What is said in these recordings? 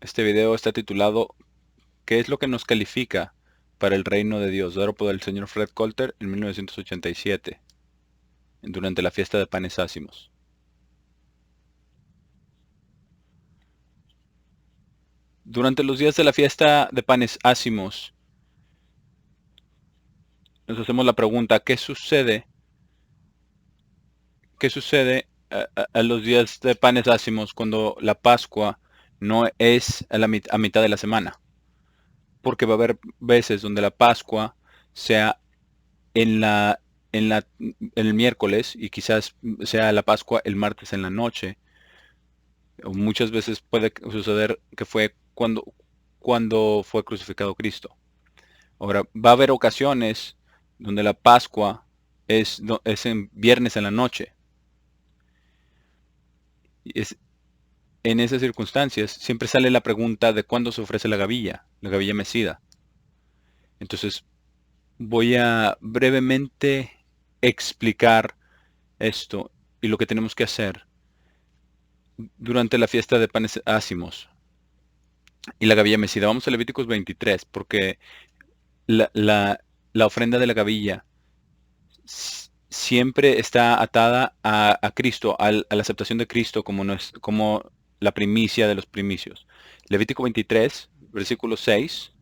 Este video está titulado ¿Qué es lo que nos califica para el reino de Dios? Dado por el señor Fred Coulter en 1987, durante la fiesta de panes ácimos. Durante los días de la fiesta de panes ácimos, nos hacemos la pregunta, ¿qué sucede a los días de panes ácimos cuando la Pascua no es a mitad de la semana? Porque va a haber veces donde la Pascua sea en la, en el miércoles y quizás sea la Pascua el martes en la noche. O muchas veces puede suceder que fue cuando fue crucificado Cristo. Ahora, va a haber ocasiones donde la Pascua es en viernes en la noche. Y en esas circunstancias siempre sale la pregunta de cuándo se ofrece la gavilla mecida. Entonces, voy a brevemente explicar esto y lo que tenemos que hacer durante la fiesta de panes ácimos y la gavilla mecida. Vamos a Levíticos 23, porque la, la, la ofrenda de la gavilla siempre está atada a Cristo, a la aceptación de Cristo como la primicia de los primicios. Levítico 23, versículo 6,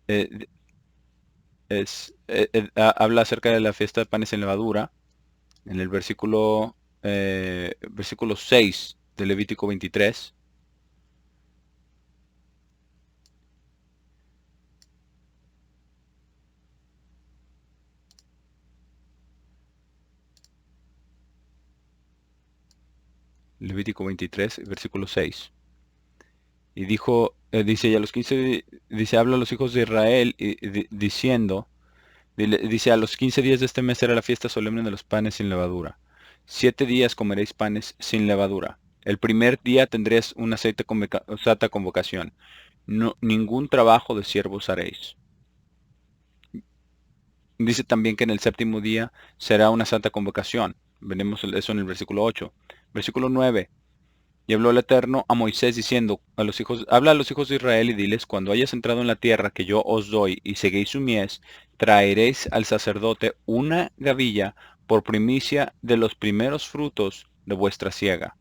eh, habla acerca de la fiesta de panes sin levadura, en el versículo 6 de Levítico 23. Levítico 23, versículo 6. Y dice, y a los 15, dice, habla a los hijos de Israel diciendo, dice, a los 15 días de este mes será la fiesta solemne de los panes sin levadura. 7 días comeréis panes sin levadura. El primer día tendréis una santa convocación. No, ningún trabajo de siervos haréis. Dice también que en el séptimo día será una santa convocación. Veremos eso en el versículo 8. Versículo 9. Y habló el Eterno a Moisés diciendo, habla a los hijos de Israel y diles, cuando hayas entrado en la tierra que yo os doy y seguéis su mies, traeréis al sacerdote una gavilla por primicia de los primeros frutos de vuestra siega.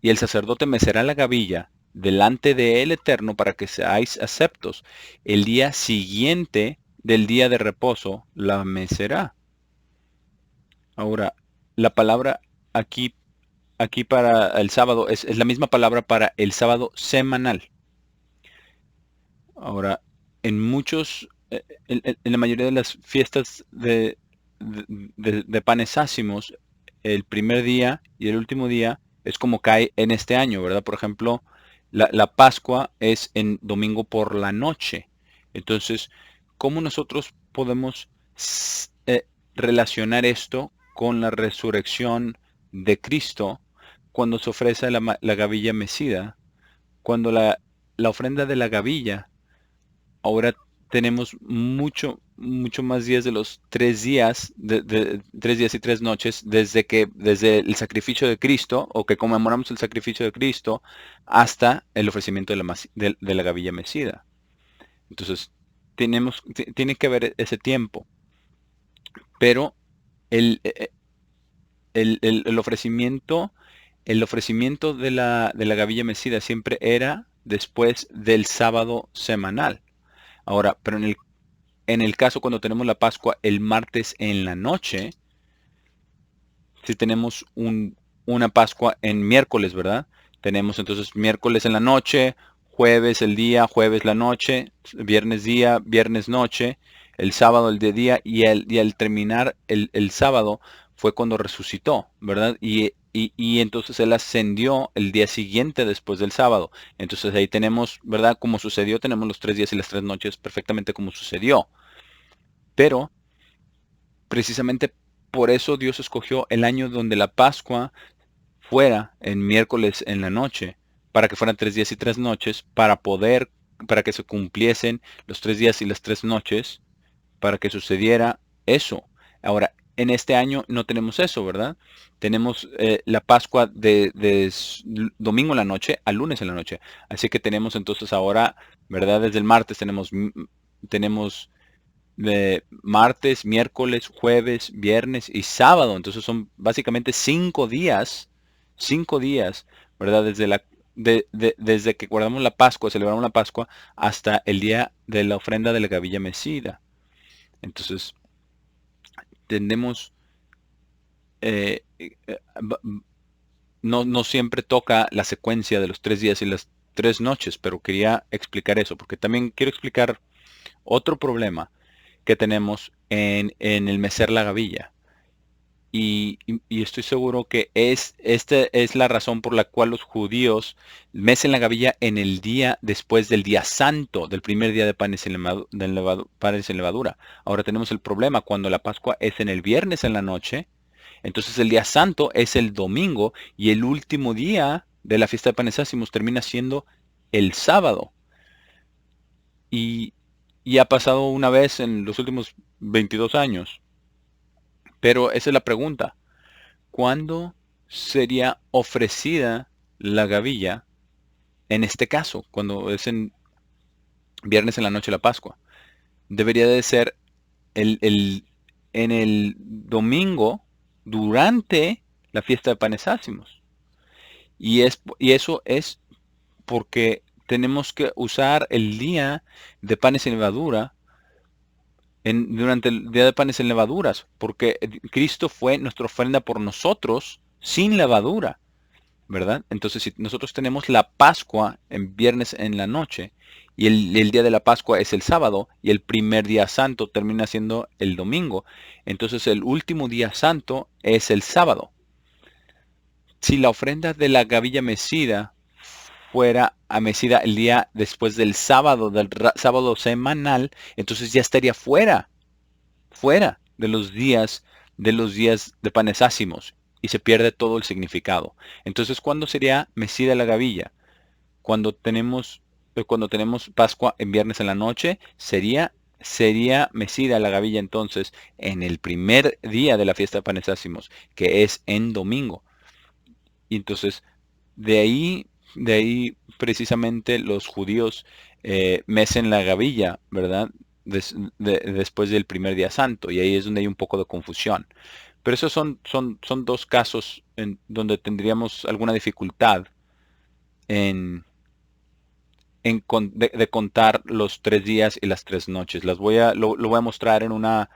Y el sacerdote mecerá la gavilla delante del Eterno para que seáis aceptos. El día siguiente del día de reposo la mecerá. Ahora, la palabra aquí para el sábado es la misma palabra para el sábado semanal. Ahora, en la mayoría de las fiestas de panes ácimos, el primer día y el último día es como cae en este año, ¿verdad? Por ejemplo, la Pascua es en domingo por la noche. Entonces, ¿cómo nosotros podemos relacionar esto con la resurrección de Cristo cuando se ofrece la gavilla mecida? Cuando la ofrenda de la gavilla, ahora tenemos mucho más días de los 3 días, de 3 días y 3 noches, desde el sacrificio de Cristo, o que conmemoramos el sacrificio de Cristo, hasta el ofrecimiento de la gavilla mecida. Entonces, tiene que haber ese tiempo. Pero el, el ofrecimiento, el ofrecimiento de la gavilla mecida siempre era después del sábado semanal. Ahora, pero en el caso cuando tenemos la Pascua el martes en la noche, si tenemos una Pascua en miércoles, ¿verdad? Tenemos entonces miércoles en la noche, jueves el día, jueves la noche, viernes día, viernes noche, el sábado el de día y al terminar el sábado fue cuando resucitó, ¿verdad? Y entonces él ascendió el día siguiente después del sábado. Entonces ahí tenemos, ¿verdad? Como sucedió, tenemos los 3 días y las 3 noches perfectamente como sucedió. Pero precisamente por eso Dios escogió el año donde la Pascua fuera en miércoles en la noche, para que fueran 3 días y 3 noches, para que se cumpliesen los 3 días y las 3 noches, para que sucediera eso. Ahora, en este año no tenemos eso, ¿verdad? Tenemos la Pascua de domingo en la noche a lunes en la noche. Así que tenemos entonces ahora, ¿verdad? Desde el martes tenemos martes, miércoles, jueves, viernes y sábado. Entonces son básicamente 5 días, ¿verdad? Desde que guardamos la Pascua, celebramos la Pascua, hasta el día de la ofrenda de la gavilla mecida. Entonces, tenemos, no siempre toca la secuencia de los 3 días y las 3 noches, pero quería explicar eso, porque también quiero explicar otro problema que tenemos en el mecer la gavilla. Y estoy seguro que esta es la razón por la cual los judíos mecen la gavilla en el día después del día santo, del primer día de panes sin levadura. Ahora tenemos el problema cuando la Pascua es en el viernes en la noche, entonces el día santo es el domingo y el último día de la fiesta de panes ácimos termina siendo el sábado. Y, y ha pasado una vez en los últimos 22 años. Pero esa es la pregunta. ¿Cuándo sería ofrecida la gavilla en este caso, cuando es en viernes en la noche de la Pascua? Debería de ser el, el- en el domingo durante la fiesta de panes ácimos. Y eso es porque tenemos que usar el día de panes sin levadura durante el día de panes sin levaduras, porque Cristo fue nuestra ofrenda por nosotros sin levadura. ¿Verdad? Entonces, si nosotros tenemos la Pascua en viernes en la noche y el día de la Pascua es el sábado y el primer día santo termina siendo el domingo, entonces el último día santo es el sábado. Si la ofrenda de la gavilla mecida fuera mecida el día después del sábado, sábado semanal, entonces ya estaría fuera de los días de panes ácimos y se pierde todo el significado. Entonces, ¿cuándo sería mecida la gavilla? Cuando tenemos Pascua en viernes en la noche, sería mecida la gavilla entonces en el primer día de la fiesta de panes ácimos, que es en domingo. Y entonces, de ahí precisamente los judíos mecen la gavilla, ¿verdad? Después del primer día santo, y ahí es donde hay un poco de confusión. Pero esos son dos casos en donde tendríamos alguna dificultad en, de contar los 3 días y las 3 noches. Lo voy a mostrar en una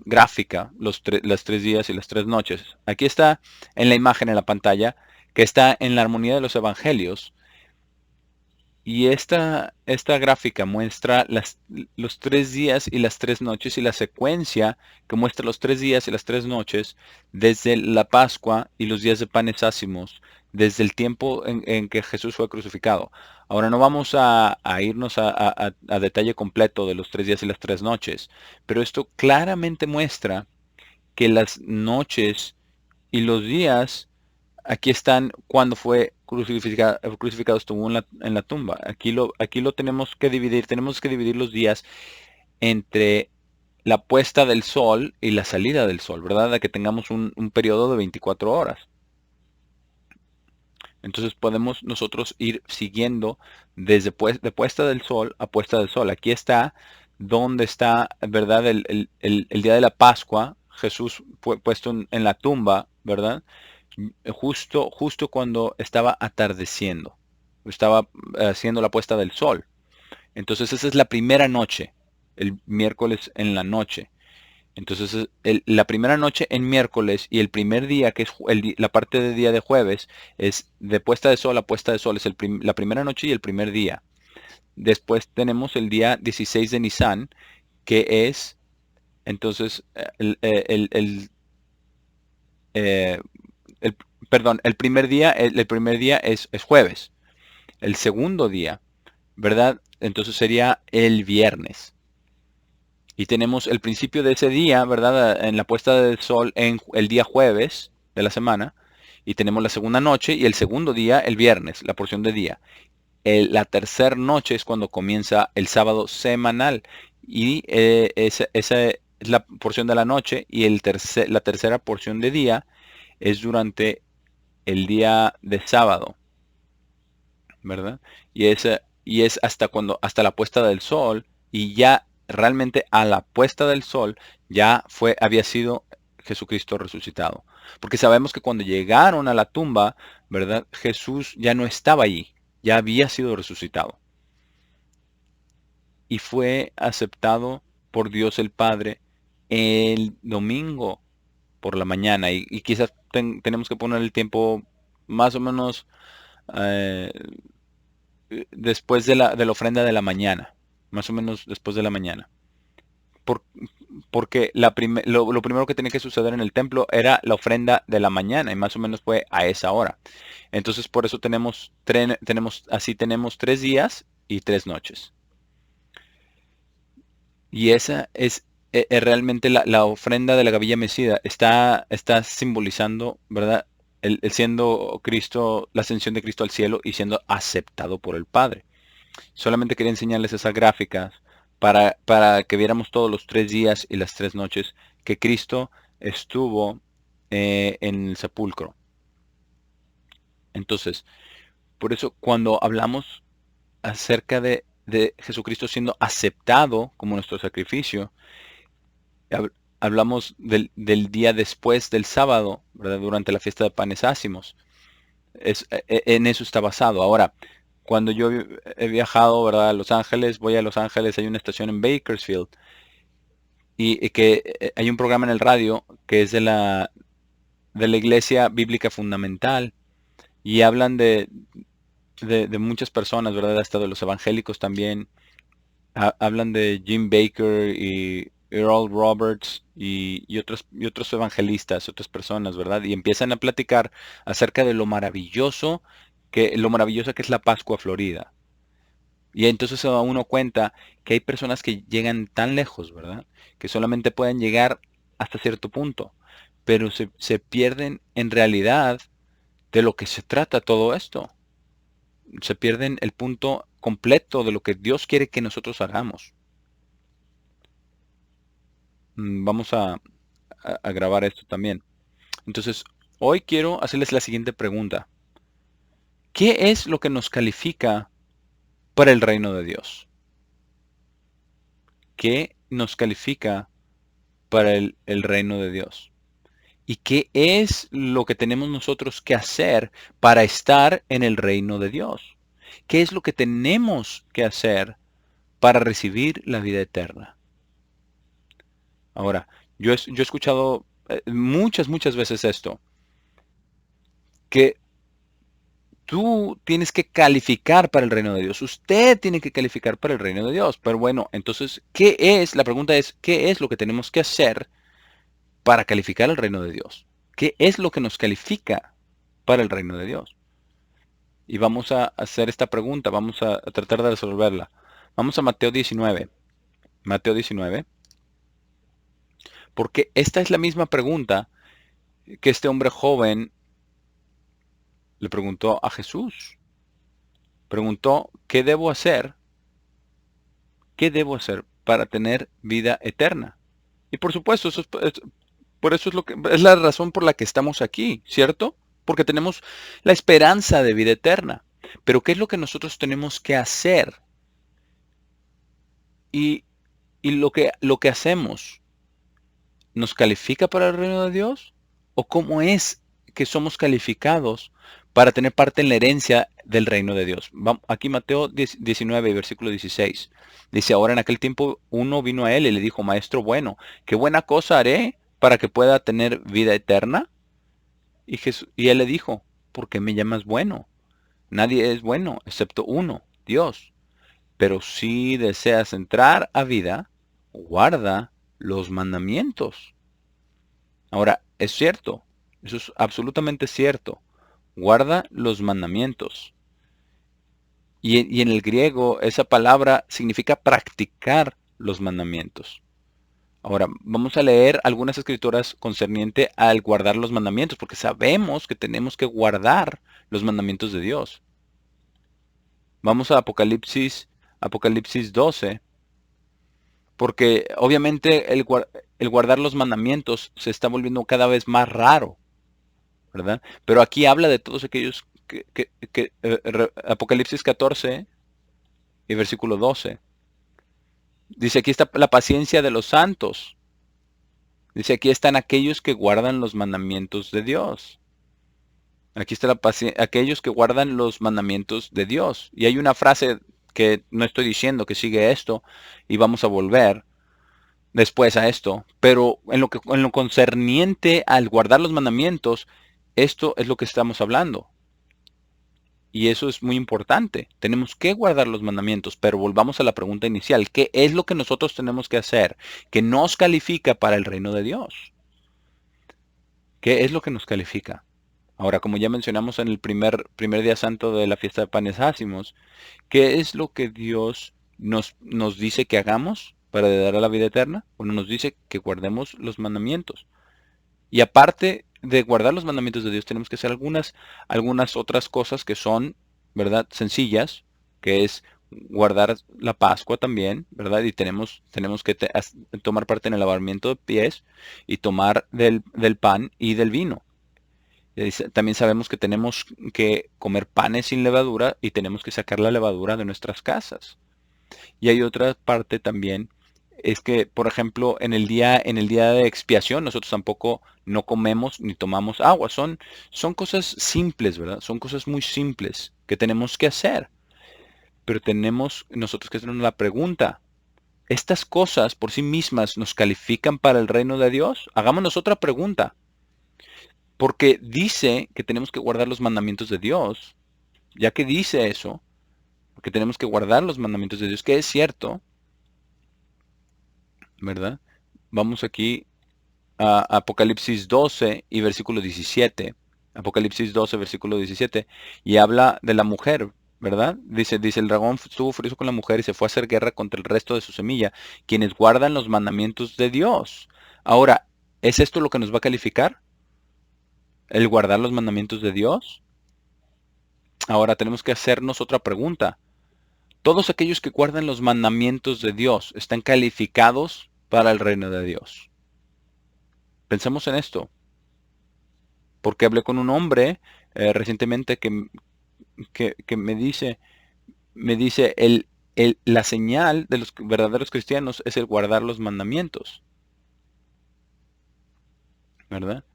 gráfica, las 3 días y las 3 noches. Aquí está en la imagen en la pantalla, que está en la armonía de los evangelios. Y esta gráfica muestra los 3 días y las 3 noches y la secuencia que muestra los 3 días y las 3 noches desde la Pascua y los días de panes ácimos, desde el tiempo en que Jesús fue crucificado. Ahora no vamos a irnos a detalle completo de los 3 días y las 3 noches, pero esto claramente muestra que las noches y los días aquí están cuando fue crucificado, estuvo en la tumba. Aquí lo tenemos que dividir los días entre la puesta del sol y la salida del sol, ¿verdad? A que tengamos un periodo de 24 horas. Entonces podemos nosotros ir siguiendo desde de puesta del sol a puesta del sol. Aquí está donde está, ¿verdad? El día de la Pascua, Jesús fue puesto en la tumba, ¿verdad? Justo cuando estaba atardeciendo, estaba haciendo la puesta del sol. Entonces esa es la primera noche, el miércoles en la noche. Entonces la primera noche en miércoles y el primer día, que es la parte del día de jueves, es de puesta de sol a puesta de sol, es la primera noche y el primer día. Después tenemos el día 16 de Nisan, que es entonces eh, el- perdón, el primer día es jueves. El segundo día, ¿verdad? Entonces sería el viernes. Y tenemos el principio de ese día, ¿verdad? En la puesta del sol en el día jueves de la semana. Y tenemos la segunda noche y el segundo día, el viernes, la porción de día. La tercera noche es cuando comienza el sábado semanal. Y es la porción de la noche, y la tercera porción de día es durante el día de sábado, ¿verdad? Y es hasta la puesta del sol, y ya realmente a la puesta del sol ya había sido Jesucristo resucitado. Porque sabemos que cuando llegaron a la tumba, ¿verdad? Jesús ya no estaba allí, ya había sido resucitado. Y fue aceptado por Dios el Padre el domingo por la mañana. Y quizás tenemos que poner el tiempo más o menos eh, después de la ofrenda de la mañana, más o menos después de la mañana. Por- Porque lo primero que tenía que suceder en el templo era la ofrenda de la mañana, y más o menos fue a esa hora. Entonces por eso tenemos 3 días y 3 noches. Y esa es realmente la ofrenda de la gavilla mecida. Está simbolizando, ¿verdad? El siendo Cristo, la ascensión de Cristo al cielo y siendo aceptado por el Padre. Solamente quería enseñarles esas gráficas para que viéramos todos los 3 días y las 3 noches que Cristo estuvo en el sepulcro. Entonces, por eso cuando hablamos acerca de Jesucristo siendo aceptado como nuestro sacrificio, hablamos del día después del sábado, ¿verdad? Durante la fiesta de panes ácimos. En eso está basado. Ahora, cuando yo he viajado, ¿verdad? A Los Ángeles, voy a Los Ángeles, hay una estación en Bakersfield, y que hay un programa en el radio que es de la Iglesia Bíblica Fundamental, y hablan de muchas personas, ¿verdad? Hasta de los evangélicos también. Hablan de Jim Baker y Earl Roberts y otros evangelistas, otras personas, ¿verdad? Y empiezan a platicar acerca de lo maravillosa que es la Pascua Florida. Y entonces se da uno cuenta que hay personas que llegan tan lejos, ¿verdad? Que solamente pueden llegar hasta cierto punto, pero se pierden en realidad de lo que se trata todo esto. Se pierden el punto completo de lo que Dios quiere que nosotros hagamos. Vamos a grabar esto también. Entonces, hoy quiero hacerles la siguiente pregunta. ¿Qué es lo que nos califica para el reino de Dios? ¿Qué nos califica para el reino de Dios? ¿Y qué es lo que tenemos nosotros que hacer para estar en el reino de Dios? ¿Qué es lo que tenemos que hacer para recibir la vida eterna? Ahora, yo he escuchado muchas veces esto, que tú tienes que calificar para el reino de Dios. Usted tiene que calificar para el reino de Dios. Pero bueno, entonces, La pregunta es, ¿qué es lo que tenemos que hacer para calificar al reino de Dios? ¿Qué es lo que nos califica para el reino de Dios? Y vamos a hacer esta pregunta, vamos a tratar de resolverla. Vamos a Mateo 19. Mateo 19. Porque esta es la misma pregunta que este hombre joven le preguntó a Jesús. Preguntó, ¿qué debo hacer? ¿Qué debo hacer para tener vida eterna? Y por supuesto, por eso es la razón por la que estamos aquí, ¿cierto? Porque tenemos la esperanza de vida eterna. Pero ¿qué es lo que nosotros tenemos que hacer? Y, y lo que hacemos, ¿nos califica para el reino de Dios? ¿O cómo es que somos calificados para tener parte en la herencia del reino de Dios? Aquí Mateo 19, versículo 16. Dice, ahora en aquel tiempo uno vino a él y le dijo, Maestro bueno, ¿qué buena cosa haré para que pueda tener vida eterna? Y él le dijo, ¿por qué me llamas bueno? Nadie es bueno excepto uno, Dios. Pero si deseas entrar a vida, guarda los mandamientos. Ahora, es cierto, eso es absolutamente cierto. Guarda los mandamientos. Y en el griego esa palabra significa practicar los mandamientos. Ahora, vamos a leer algunas escrituras concerniente al guardar los mandamientos, porque sabemos que tenemos que guardar los mandamientos de Dios. Vamos a Apocalipsis 12, porque obviamente el guardar los mandamientos se está volviendo cada vez más raro, ¿verdad? Pero aquí habla de todos aquellos Apocalipsis 14 y versículo 12. Dice, aquí está la paciencia de los santos. Dice, aquí están aquellos que guardan los mandamientos de Dios. Aquí está aquellos que guardan los mandamientos de Dios. Y hay una frase que no estoy diciendo que sigue esto, y vamos a volver después a esto, pero en lo concerniente al guardar los mandamientos, esto es lo que estamos hablando. Y eso es muy importante. Tenemos que guardar los mandamientos, pero volvamos a la pregunta inicial. ¿Qué es lo que nosotros tenemos que hacer que nos califica para el reino de Dios? ¿Qué es lo que nos califica? Ahora, como ya mencionamos en el primer día santo de la fiesta de panes ácimos, ¿qué es lo que Dios nos dice que hagamos para dar a la vida eterna? Bueno, nos dice que guardemos los mandamientos. Y aparte de guardar los mandamientos de Dios, tenemos que hacer algunas otras cosas que son, ¿verdad?, sencillas, que es guardar la Pascua también, ¿verdad? Y tenemos que tomar parte en el lavamiento de pies y tomar del pan y del vino. También sabemos que tenemos que comer panes sin levadura y tenemos que sacar la levadura de nuestras casas. Y hay otra parte también, es que, por ejemplo, en el día de expiación, nosotros tampoco no comemos ni tomamos agua. Son cosas simples, ¿verdad? Son cosas muy simples que tenemos que hacer. Pero tenemos nosotros que hacernos la pregunta, ¿estas cosas por sí mismas nos califican para el reino de Dios? Hagámonos otra pregunta. Porque dice que tenemos que guardar los mandamientos de Dios. Ya que dice eso, que tenemos que guardar los mandamientos de Dios, que es cierto, ¿verdad? Vamos aquí a Apocalipsis 12 y versículo 17. Apocalipsis 12, versículo 17. Y habla de la mujer, ¿verdad? Dice, el dragón estuvo furioso con la mujer y se fue a hacer guerra contra el resto de su semilla, quienes guardan los mandamientos de Dios. Ahora, ¿es esto lo que nos va a calificar? ¿El guardar los mandamientos de Dios? Ahora tenemos que hacernos otra pregunta. ¿Todos aquellos que guardan los mandamientos de Dios están calificados para el reino de Dios? Pensemos en esto. Porque hablé con un hombre recientemente que me dice la señal de los verdaderos cristianos es el guardar los mandamientos, ¿verdad?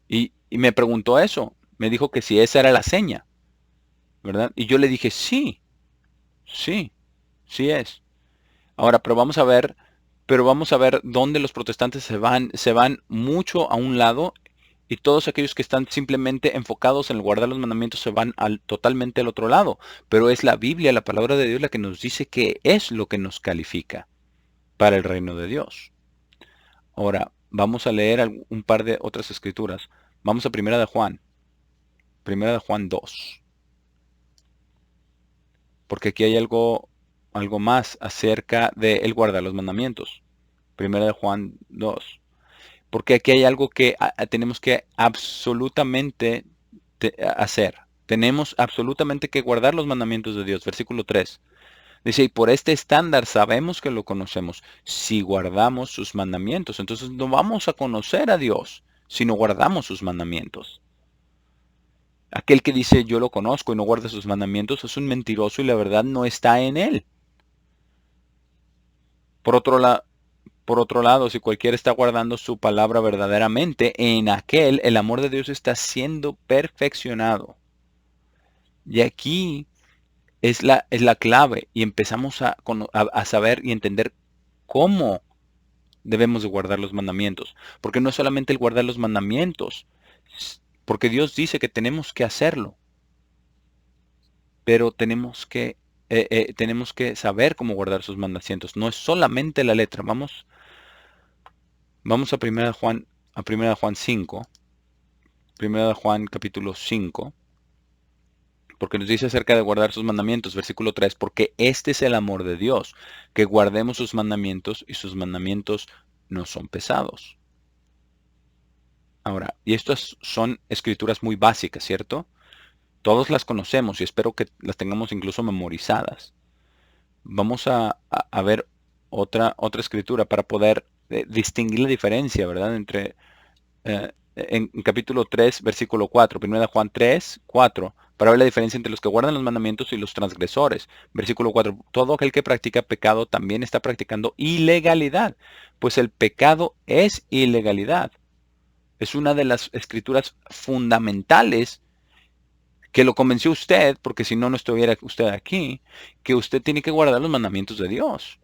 Y me preguntó eso, me dijo que si esa era la seña, ¿verdad? Y yo le dije, sí, sí, sí es. Ahora, pero vamos a ver dónde los protestantes se van mucho a un lado y todos aquellos que están simplemente enfocados en el guardar los mandamientos se van totalmente al otro lado. Pero es la Biblia, la palabra de Dios, la que nos dice qué es lo que nos califica para el reino de Dios. Ahora, vamos a leer un par de otras escrituras. Vamos a Primera de Juan 2. Porque aquí hay algo más acerca de el guardar los mandamientos. Primera de Juan 2. Porque aquí hay algo que tenemos que absolutamente hacer. Tenemos absolutamente que guardar los mandamientos de Dios. Versículo 3. Dice, y por este estándar sabemos que lo conocemos, si guardamos sus mandamientos. Entonces no vamos a conocer a Dios si no guardamos sus mandamientos. Aquel que dice yo lo conozco y no guarda sus mandamientos es un mentiroso y la verdad no está en él. Por otro lado, si cualquiera está guardando su palabra verdaderamente, en aquel el amor de Dios está siendo perfeccionado. Y aquí es la clave y empezamos a saber y entender cómo debemos de guardar los mandamientos. Porque no es solamente el guardar los mandamientos, porque Dios dice que tenemos que hacerlo. Pero tenemos que saber cómo guardar sus mandamientos. No es solamente la letra. Vamos a 1 de Juan 5. 1 de Juan capítulo 5. Porque nos dice acerca de guardar sus mandamientos. Versículo 3. Porque este es el amor de Dios, que guardemos sus mandamientos y sus mandamientos no son pesados. Ahora, y estas son escrituras muy básicas, ¿cierto? Todos las conocemos y espero que las tengamos incluso memorizadas. Vamos a ver otra escritura para poder distinguir la diferencia, ¿verdad? Entre en capítulo 3, versículo 4, 1 Juan 3, 4, para ver la diferencia entre los que guardan los mandamientos y los transgresores. Versículo 4, todo aquel que practica pecado también está practicando ilegalidad, pues el pecado es ilegalidad. Es una de las escrituras fundamentales que lo convenció usted, porque si no, no estuviera usted aquí, que usted tiene que guardar los mandamientos de Dios.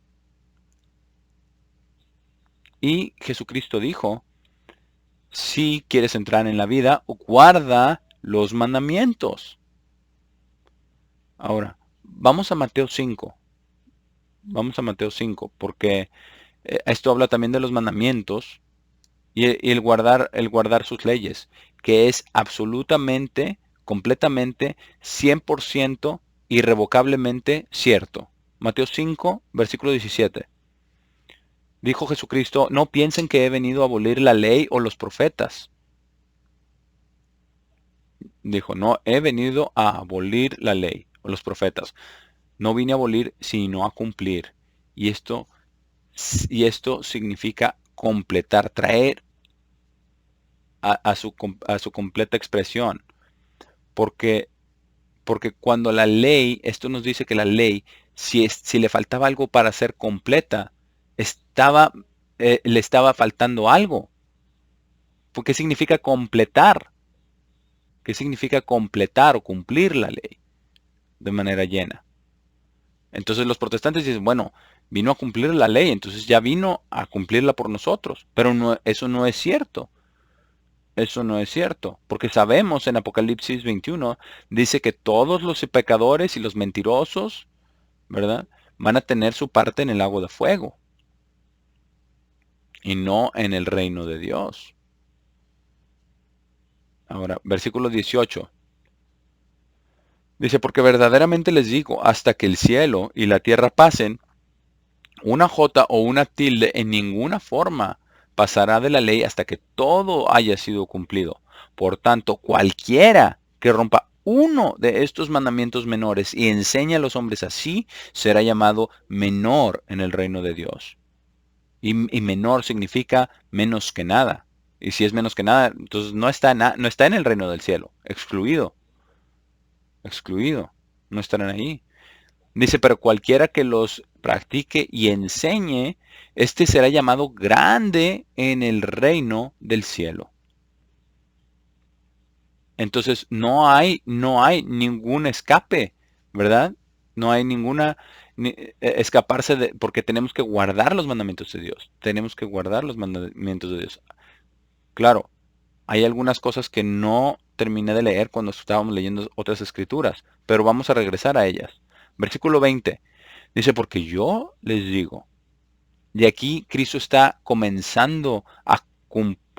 Y Jesucristo dijo, si quieres entrar en la vida, guarda los mandamientos. Ahora, vamos a Mateo 5. Vamos a Mateo 5, porque esto habla también de los mandamientos y el guardar sus leyes, que es absolutamente, completamente, 100%, irrevocablemente cierto. Mateo 5, versículo 17. Dijo Jesucristo, no piensen que he venido a abolir la ley o los profetas. Dijo, no he venido a abolir la ley o los profetas. No vine a abolir, sino a cumplir. Y esto, y esto significa completar, traer a su completa expresión. Porque, porque cuando la ley, esto nos dice que la ley, si le faltaba algo para ser completa, le estaba faltando algo. ¿Qué significa completar? ¿Qué significa completar o cumplir la ley de manera llena? Entonces los protestantes dicen, bueno, vino a cumplir la ley, entonces ya vino a cumplirla por nosotros. Pero no, eso no es cierto. Eso no es cierto. Porque sabemos en Apocalipsis 21, dice que todos los pecadores y los mentirosos, ¿verdad? Van a tener su parte en el lago de fuego. Y no en el reino de Dios. Ahora, versículo 18. Dice, porque verdaderamente les digo, hasta que el cielo y la tierra pasen, una jota o una tilde en ninguna forma pasará de la ley hasta que todo haya sido cumplido. Por tanto, cualquiera que rompa uno de estos mandamientos menores y enseñe a los hombres así, será llamado menor en el reino de Dios. Y menor significa menos que nada. Y si es menos que nada, entonces no está en el reino del cielo, excluido, excluido, no estarán ahí. Dice, pero cualquiera que los practique y enseñe, este será llamado grande en el reino del cielo. Entonces no hay ningún escape, ¿verdad? No hay ninguna escaparse porque tenemos que guardar los mandamientos de Dios. Tenemos que guardar los mandamientos de Dios. Claro, hay algunas cosas que no terminé de leer cuando estábamos leyendo otras escrituras, pero vamos a regresar a ellas. Versículo 20. Dice, porque yo les digo, de aquí Cristo está comenzando a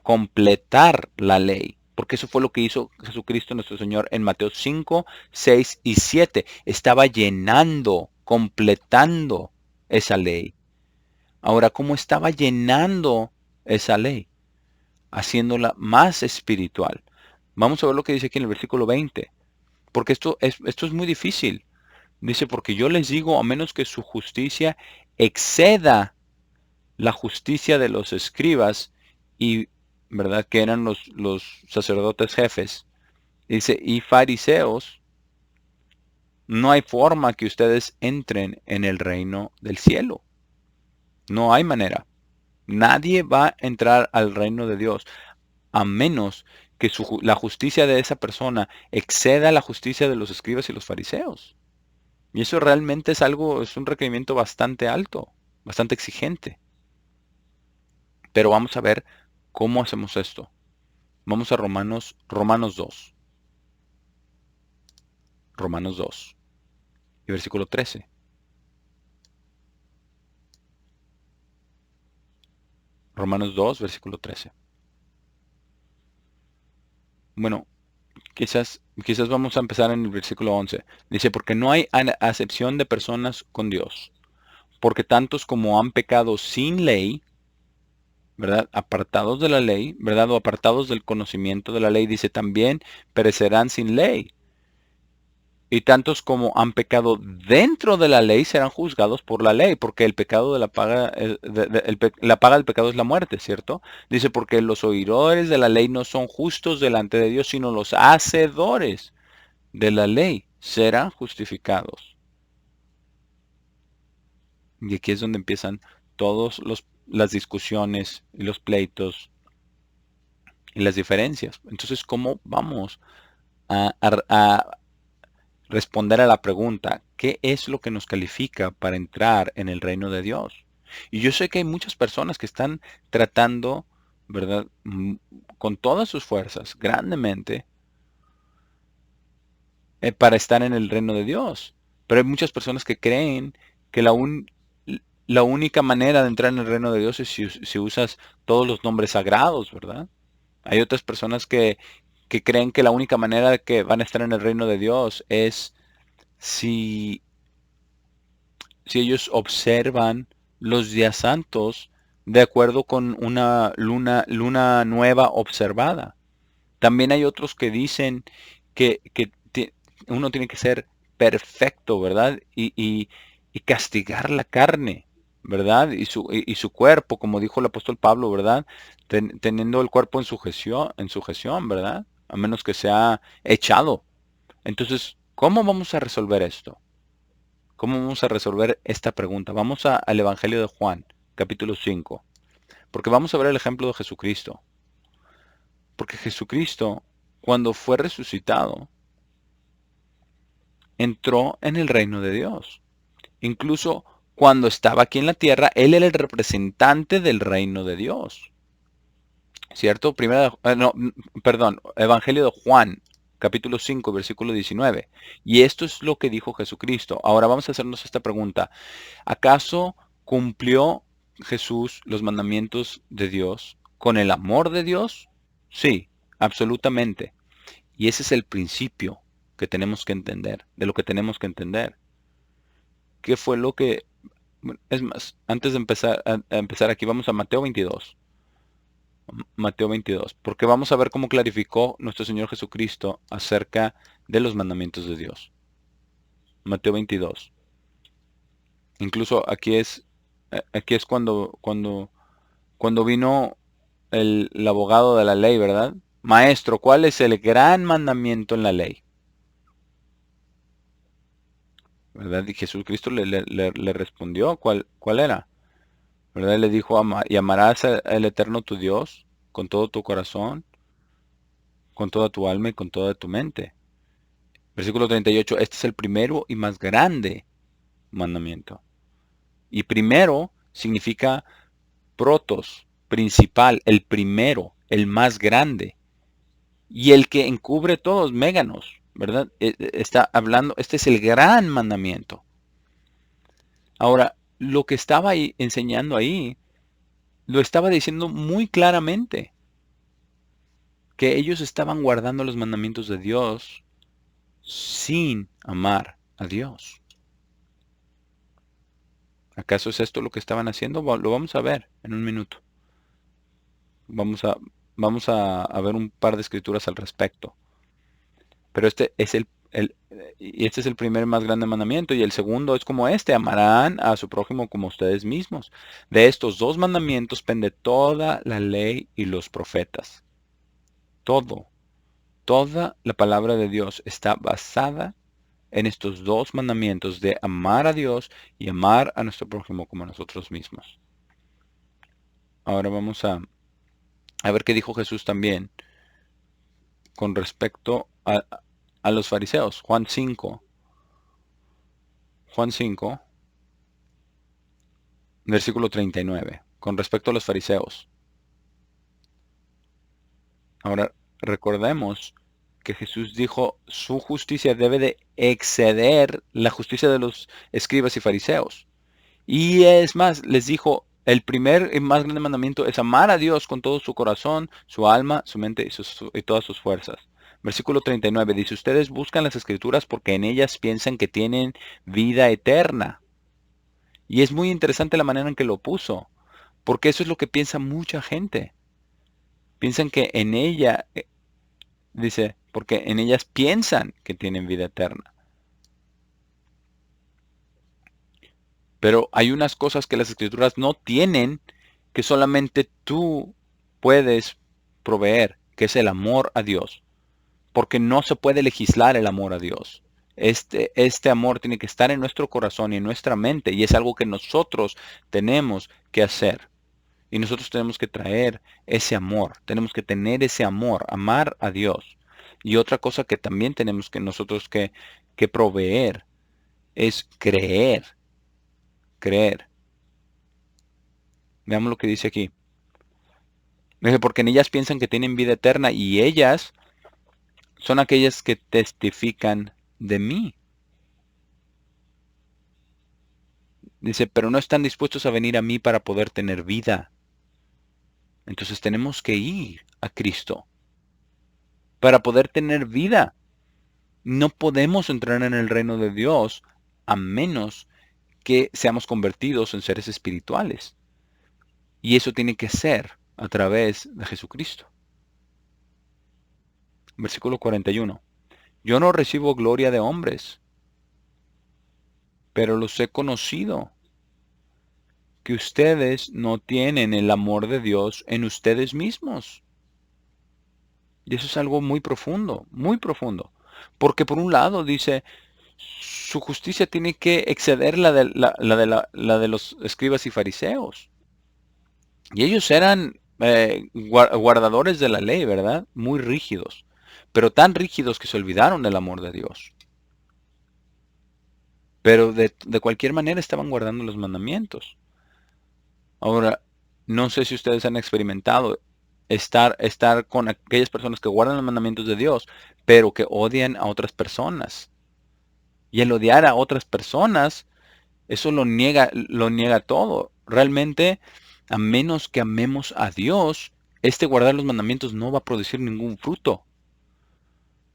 completar la ley, porque eso fue lo que hizo Jesucristo nuestro Señor en Mateo 5, 6 y 7. Estaba llenando, completando esa ley. Ahora, ¿cómo estaba llenando esa ley? Haciéndola más espiritual. Vamos a ver lo que dice aquí en el versículo 20, porque esto es muy difícil. Dice, porque yo les digo, a menos que su justicia exceda la justicia de los escribas y, ¿verdad? Que eran los sacerdotes jefes. Dice, y fariseos, no hay forma que ustedes entren en el reino del cielo. No hay manera. Nadie va a entrar al reino de Dios a menos que la justicia de esa persona exceda la justicia de los escribas y los fariseos. Y eso realmente es un requerimiento bastante alto, bastante exigente. Pero vamos a ver cómo hacemos esto. Vamos a Romanos 2. Romanos 2 y versículo 13. Romanos 2, versículo 13. Bueno, quizás vamos a empezar en el versículo 11. Dice, porque no hay acepción de personas con Dios, porque tantos como han pecado sin ley, ¿verdad? Apartados de la ley, ¿verdad? O apartados del conocimiento de la ley, dice, también perecerán sin ley. Y tantos como han pecado dentro de la ley serán juzgados por la ley, porque el pecado de la paga, la paga del pecado es la muerte, ¿cierto? Dice, porque los oidores de la ley no son justos delante de Dios, sino los hacedores de la ley serán justificados. Y aquí es donde empiezan todas las discusiones y los pleitos y las diferencias. Entonces, ¿cómo vamos a responder a la pregunta, ¿qué es lo que nos califica para entrar en el reino de Dios? Y yo sé que hay muchas personas que están tratando, ¿verdad? Con todas sus fuerzas, grandemente, para estar en el reino de Dios. Pero hay muchas personas que creen que la única manera de entrar en el reino de Dios es si usas todos los nombres sagrados, ¿verdad? Hay otras personas que creen que la única manera de que van a estar en el reino de Dios es si si ellos observan los días santos de acuerdo con una luna nueva observada. También hay otros que dicen que uno tiene que ser perfecto, ¿verdad? Y castigar la carne, ¿verdad? Y su cuerpo, como dijo el apóstol Pablo, ¿verdad? Teniendo el cuerpo en sujeción, ¿verdad? A menos que sea echado. Entonces, ¿cómo vamos a resolver esto? ¿Cómo vamos a resolver esta pregunta? Vamos al Evangelio de Juan, capítulo 5, porque vamos a ver el ejemplo de Jesucristo. Porque Jesucristo, cuando fue resucitado, entró en el reino de Dios. Incluso cuando estaba aquí en la tierra, Él era el representante del reino de Dios. ¿Cierto? Evangelio de Juan, capítulo 5, versículo 19. Y esto es lo que dijo Jesucristo. Ahora vamos a hacernos esta pregunta. ¿Acaso cumplió Jesús los mandamientos de Dios con el amor de Dios? Sí, absolutamente. Y ese es el principio que tenemos que entender, de lo que tenemos que entender. ¿Qué fue lo que... bueno, es más, antes de a empezar aquí, vamos a Mateo 22. Mateo 22, porque vamos a ver cómo clarificó nuestro Señor Jesucristo acerca de los mandamientos de Dios. Mateo 22. Incluso aquí es cuando vino el abogado de la ley, ¿verdad? Maestro, ¿cuál es el gran mandamiento en la ley? ¿Verdad? Y Jesucristo le respondió, ¿cuál era? ¿Verdad? Le dijo, y amarás al Eterno tu Dios con todo tu corazón, con toda tu alma y con toda tu mente. Versículo 38, este es el primero y más grande mandamiento. Y primero significa protos, principal, el primero, el más grande. Y el que encubre todos, méganos, ¿verdad? Está hablando, este es el gran mandamiento. Ahora, lo que estaba ahí enseñando ahí, lo estaba diciendo muy claramente, que ellos estaban guardando los mandamientos de Dios sin amar a Dios. ¿Acaso es esto lo que estaban haciendo? Lo vamos a ver en un minuto. Vamos a, vamos a ver un par de escrituras al respecto. Pero este es el primer más grande mandamiento y el segundo es como este, amarán a su prójimo como ustedes mismos. De estos dos mandamientos pende toda la ley y los profetas. Todo, toda la palabra de Dios está basada en estos dos mandamientos de amar a Dios y amar a nuestro prójimo como a nosotros mismos. Ahora vamos a ver qué dijo Jesús también con respecto a los fariseos. Juan 5. Juan 5, versículo 39, con respecto a los fariseos. Ahora, recordemos que Jesús dijo, su justicia debe de exceder la justicia de los escribas y fariseos. Y es más, les dijo, el primer y más grande mandamiento es amar a Dios con todo su corazón, su alma, su mente y todas sus fuerzas. Versículo 39 dice, ustedes buscan las escrituras porque en ellas piensan que tienen vida eterna. Y es muy interesante la manera en que lo puso, porque eso es lo que piensa mucha gente. Piensan que en ella, dice, porque en ellas piensan que tienen vida eterna. Pero hay unas cosas que las escrituras no tienen que solamente tú puedes proveer, que es el amor a Dios. Porque no se puede legislar el amor a Dios. Este amor tiene que estar en nuestro corazón y en nuestra mente, y es algo que nosotros tenemos que hacer. Y nosotros tenemos que traer ese amor, tenemos que tener ese amor, amar a Dios. Y otra cosa que también tenemos que nosotros que proveer es creer, creer. Veamos lo que dice aquí. Dice, porque en ellas piensan que tienen vida eterna y ellas son aquellas que testifican de mí. Dice, pero no están dispuestos a venir a mí para poder tener vida. Entonces tenemos que ir a Cristo para poder tener vida. No podemos entrar en el reino de Dios a menos que seamos convertidos en seres espirituales. Y eso tiene que ser a través de Jesucristo. Versículo 41. Yo no recibo gloria de hombres, pero los he conocido, que ustedes no tienen el amor de Dios en ustedes mismos. Y eso es algo muy profundo, muy profundo. Porque por un lado dice, su justicia tiene que exceder la de los escribas y fariseos. Y ellos eran guardadores de la ley, ¿verdad? Muy rígidos. Pero tan rígidos que se olvidaron del amor de Dios. Pero de cualquier manera estaban guardando los mandamientos. Ahora, no sé si ustedes han experimentado estar con aquellas personas que guardan los mandamientos de Dios, pero que odian a otras personas. Y el odiar a otras personas, eso lo niega todo. Realmente, a menos que amemos a Dios, guardar los mandamientos no va a producir ningún fruto.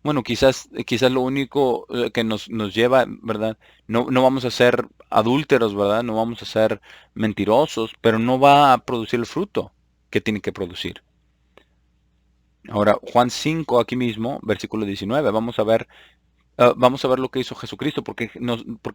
Bueno, quizás lo único que nos lleva, ¿verdad? No vamos a ser adúlteros, ¿verdad? No vamos a ser mentirosos, pero no va a producir el fruto que tiene que producir. Ahora, Juan 5, aquí mismo, versículo 19, vamos a ver lo que hizo Jesucristo, porque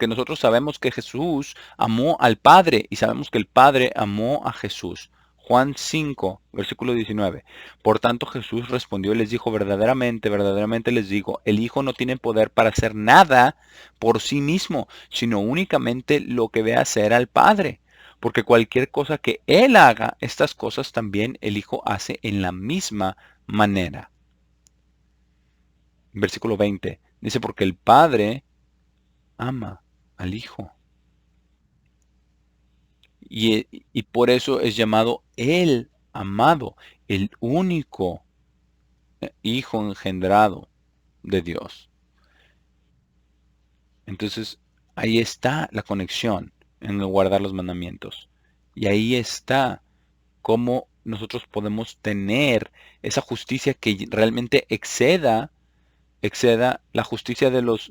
nosotros sabemos que Jesús amó al Padre y sabemos que el Padre amó a Jesús. Juan 5, versículo 19. Por tanto Jesús respondió y les dijo, verdaderamente, verdaderamente les digo, el Hijo no tiene poder para hacer nada por sí mismo, sino únicamente lo que ve hacer al Padre. Porque cualquier cosa que Él haga, estas cosas también el Hijo hace en la misma manera. Versículo 20. Dice, porque el Padre ama al Hijo. Y por eso es llamado el amado, el único Hijo engendrado de Dios. Entonces, ahí está la conexión en el guardar los mandamientos. Y ahí está cómo nosotros podemos tener esa justicia que realmente exceda la justicia de los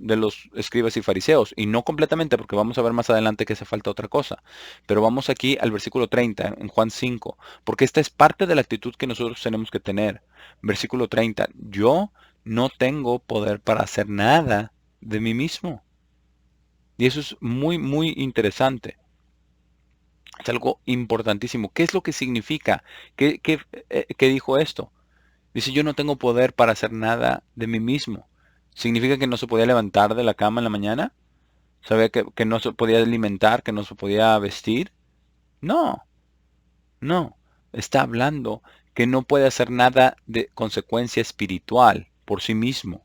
escribas y fariseos. Y no completamente, porque vamos a ver más adelante que hace falta otra cosa. Pero vamos aquí al versículo 30, en Juan 5, porque esta es parte de la actitud que nosotros tenemos que tener. Versículo 30, yo no tengo poder para hacer nada de mí mismo. Y eso es muy, muy interesante. Es algo importantísimo. ¿Qué es lo que significa? ¿Qué dijo esto? Dice, yo no tengo poder para hacer nada de mí mismo. ¿Significa que no se podía levantar de la cama en la mañana? ¿Sabía que no se podía alimentar, que no se podía vestir? No, no. Está hablando que no puede hacer nada de consecuencia espiritual por sí mismo.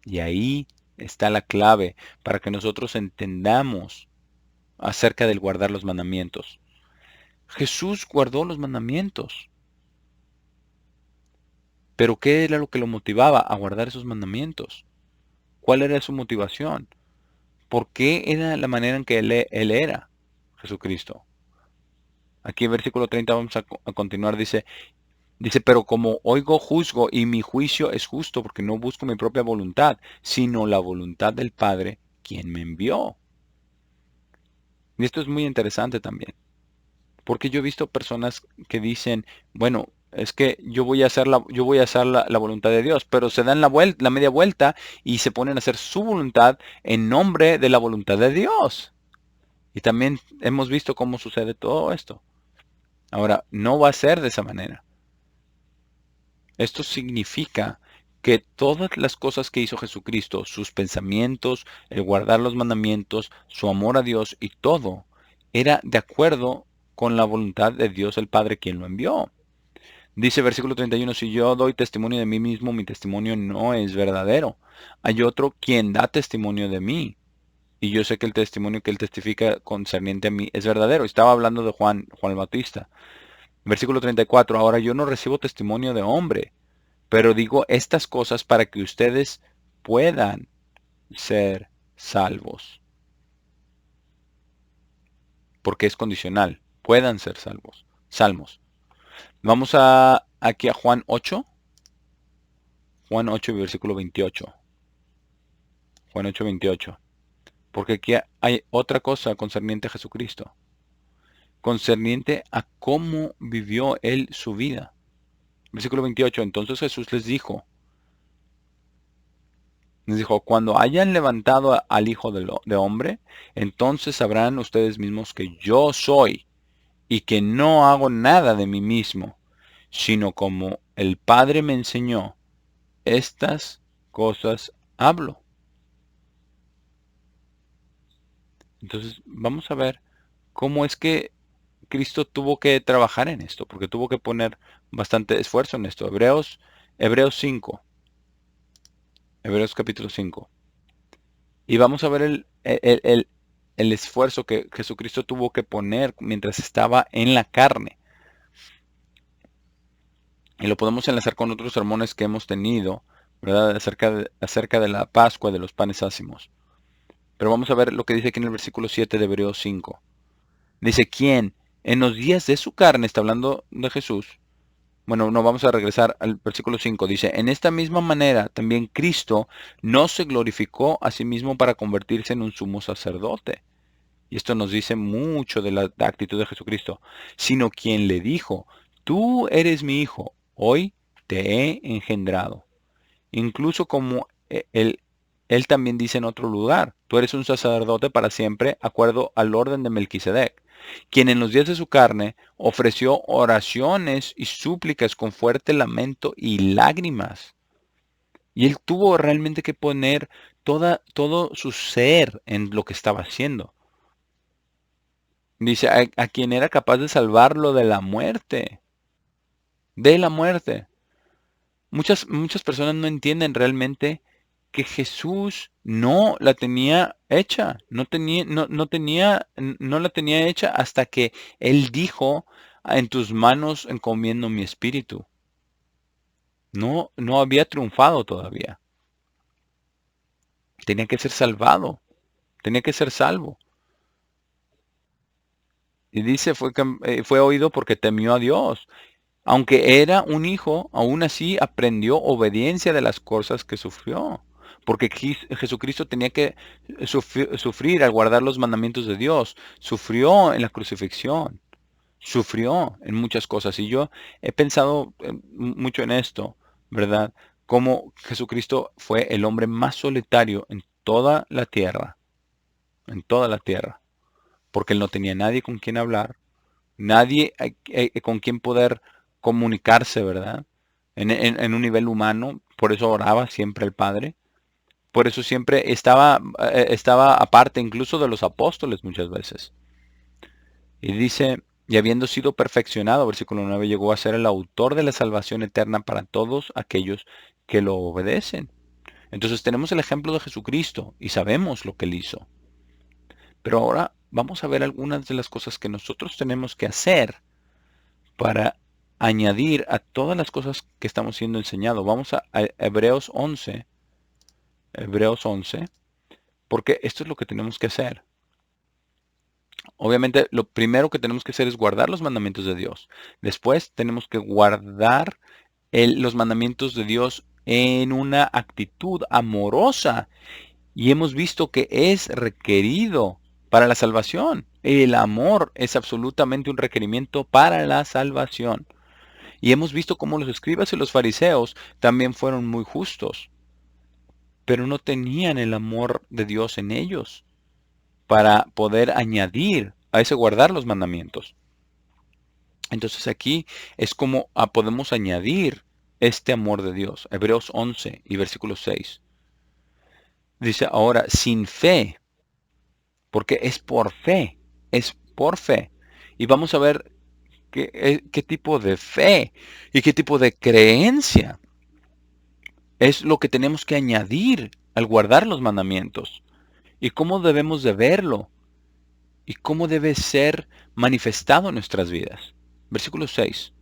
Y ahí está la clave para que nosotros entendamos acerca del guardar los mandamientos. Jesús guardó los mandamientos. Pero ¿qué era lo que lo motivaba a guardar esos mandamientos? ¿Cuál era su motivación? ¿Por qué era la manera en que él era Jesucristo? Aquí en versículo 30 vamos a continuar, dice, pero como oigo, juzgo, y mi juicio es justo, porque no busco mi propia voluntad, sino la voluntad del Padre, quien me envió. Y esto es muy interesante también, porque yo he visto personas que dicen, bueno, es que yo voy a hacer la voluntad de Dios, pero se dan la media vuelta y se ponen a hacer su voluntad en nombre de la voluntad de Dios. Y también hemos visto cómo sucede todo esto. Ahora, no va a ser de esa manera. Esto significa que todas las cosas que hizo Jesucristo, sus pensamientos, el guardar los mandamientos, su amor a Dios y todo, era de acuerdo con la voluntad de Dios el Padre quien lo envió. Dice versículo 31, si yo doy testimonio de mí mismo, mi testimonio no es verdadero. Hay otro quien da testimonio de mí. Y yo sé que el testimonio que él testifica concerniente a mí es verdadero. Estaba hablando de Juan el Bautista. Versículo 34, ahora yo no recibo testimonio de hombre, pero digo estas cosas para que ustedes puedan ser salvos. Porque es condicional. Puedan ser salvos. Salmos. Vamos aquí a Juan 8. Juan 8, versículo 28. Juan 8, 28. Porque aquí hay otra cosa concerniente a Jesucristo. Concerniente a cómo vivió él su vida. Versículo 28. Entonces Jesús les dijo, cuando hayan levantado al Hijo de Hombre, entonces sabrán ustedes mismos que yo soy y que no hago nada de mí mismo, sino como el Padre me enseñó, estas cosas hablo. Entonces vamos a ver cómo es que Cristo tuvo que trabajar en esto, porque tuvo que poner bastante esfuerzo en esto. Hebreos 5, Hebreos capítulo 5. Y vamos a ver el esfuerzo que Jesucristo tuvo que poner mientras estaba en la carne. Y lo podemos enlazar con otros sermones que hemos tenido, ¿verdad? Acerca de la Pascua, de los panes ácimos. Pero vamos a ver lo que dice aquí en el versículo 7 de Hebreos 5. Dice, ¿quién en los días de su carne, está hablando de Jesús? Bueno, no, vamos a regresar al versículo 5. Dice, en esta misma manera también Cristo no se glorificó a sí mismo para convertirse en un sumo sacerdote. Y esto nos dice mucho de la actitud de Jesucristo. Sino quien le dijo, tú eres mi hijo, hoy te he engendrado. Incluso como él también dice en otro lugar, tú eres un sacerdote para siempre, acuerdo al orden de Melquisedec, quien en los días de su carne ofreció oraciones y súplicas con fuerte lamento y lágrimas. Y él tuvo realmente que poner todo su ser en lo que estaba haciendo. Dice, a quien era capaz de salvarlo de la muerte. De la muerte. Muchas personas no entienden realmente que Jesús no la tenía hecha. No la tenía hecha hasta que Él dijo, en tus manos encomiendo mi espíritu. No había triunfado todavía. Tenía que ser salvado. Tenía que ser salvo. Y dice, fue oído porque temió a Dios. Aunque era un hijo, aún así aprendió obediencia de las cosas que sufrió. Porque Jesucristo tenía que sufrir al guardar los mandamientos de Dios. Sufrió en la crucifixión. Sufrió en muchas cosas. Y yo he pensado mucho en esto, ¿verdad? Cómo Jesucristo fue el hombre más solitario en toda la tierra. En toda la tierra. Porque él no tenía nadie con quien hablar, nadie con quien poder comunicarse, ¿verdad? En un nivel humano, por eso oraba siempre al Padre, por eso siempre estaba aparte incluso de los apóstoles muchas veces. Y dice, y habiendo sido perfeccionado, versículo 9, llegó a ser el autor de la salvación eterna para todos aquellos que lo obedecen. Entonces tenemos el ejemplo de Jesucristo y sabemos lo que él hizo. Pero ahora vamos a ver algunas de las cosas que nosotros tenemos que hacer para añadir a todas las cosas que estamos siendo enseñados. Vamos a Hebreos 11. Hebreos 11. Porque esto es lo que tenemos que hacer. Obviamente, lo primero que tenemos que hacer es guardar los mandamientos de Dios. Después tenemos que guardar los mandamientos de Dios en una actitud amorosa. Y hemos visto que es requerido para la salvación. El amor es absolutamente un requerimiento para la salvación. Y hemos visto cómo los escribas y los fariseos también fueron muy justos, pero no tenían el amor de Dios en ellos. para poder añadir a ese guardar los mandamientos. Entonces aquí es como podemos añadir este amor de Dios. Hebreos 11 y versículo 6. Dice ahora, sin fe, porque es por fe. Y vamos a ver qué tipo de fe y qué tipo de creencia es lo que tenemos que añadir al guardar los mandamientos. Y cómo debemos de verlo y cómo debe ser manifestado en nuestras vidas. Versículo 6,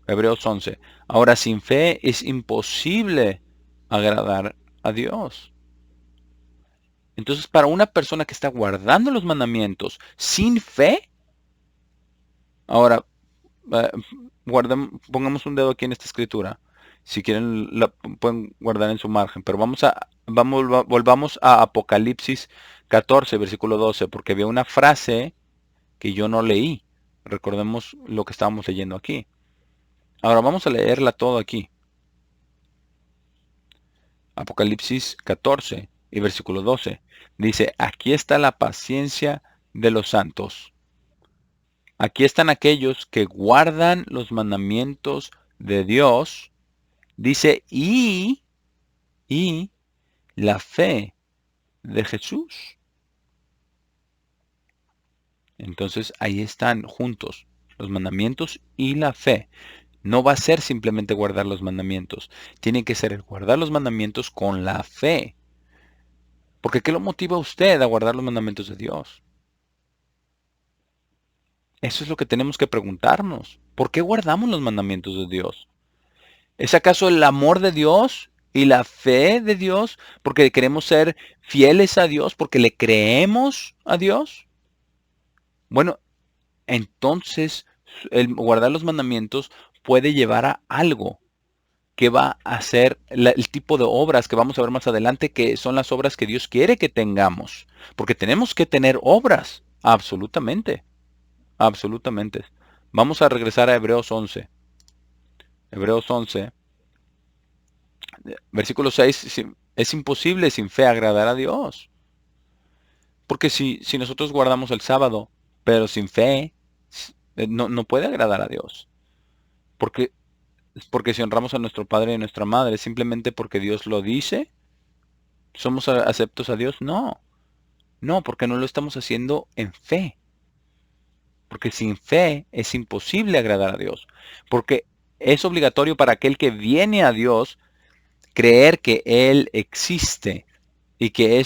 Hebreos 11. Ahora sin fe es imposible agradar a Dios. Entonces, para una persona que está guardando los mandamientos sin fe, ahora eh, pongamos un dedo aquí en esta escritura. Si quieren, la pueden guardar en su margen. Pero volvamos a Apocalipsis 14, versículo 12, porque había una frase que yo no leí. Recordemos lo que estábamos leyendo aquí. Ahora vamos a leerla todo aquí. Apocalipsis 14 y versículo 12. Dice, aquí está la paciencia de los santos. Aquí están aquellos que guardan los mandamientos de Dios. Dice, y la fe de Jesús. Entonces ahí están juntos los mandamientos y la fe. No va a ser simplemente guardar los mandamientos. Tiene que ser el guardar los mandamientos con la fe. Porque ¿qué lo motiva a usted a guardar los mandamientos de Dios? Eso es lo que tenemos que preguntarnos. ¿Por qué guardamos los mandamientos de Dios? ¿Es acaso el amor de Dios y la fe de Dios? ¿Porque queremos ser fieles a Dios? ¿Porque le creemos a Dios? Bueno, entonces el guardar los mandamientos puede llevar a algo que va a ser el tipo de obras que vamos a ver más adelante, que son las obras que Dios quiere que tengamos. Porque tenemos que tener obras, absolutamente, absolutamente. Vamos a regresar a Hebreos 11. Hebreos 11, versículo 6, es imposible sin fe agradar a Dios. Porque si nosotros guardamos el sábado, pero sin fe, no puede agradar a Dios. Porque si honramos a nuestro padre y a nuestra madre, simplemente porque Dios lo dice, ¿somos aceptos a Dios? No, no, porque no lo estamos haciendo en fe. Porque sin fe es imposible agradar a Dios. Porque es obligatorio para aquel que viene a Dios creer que Él existe y que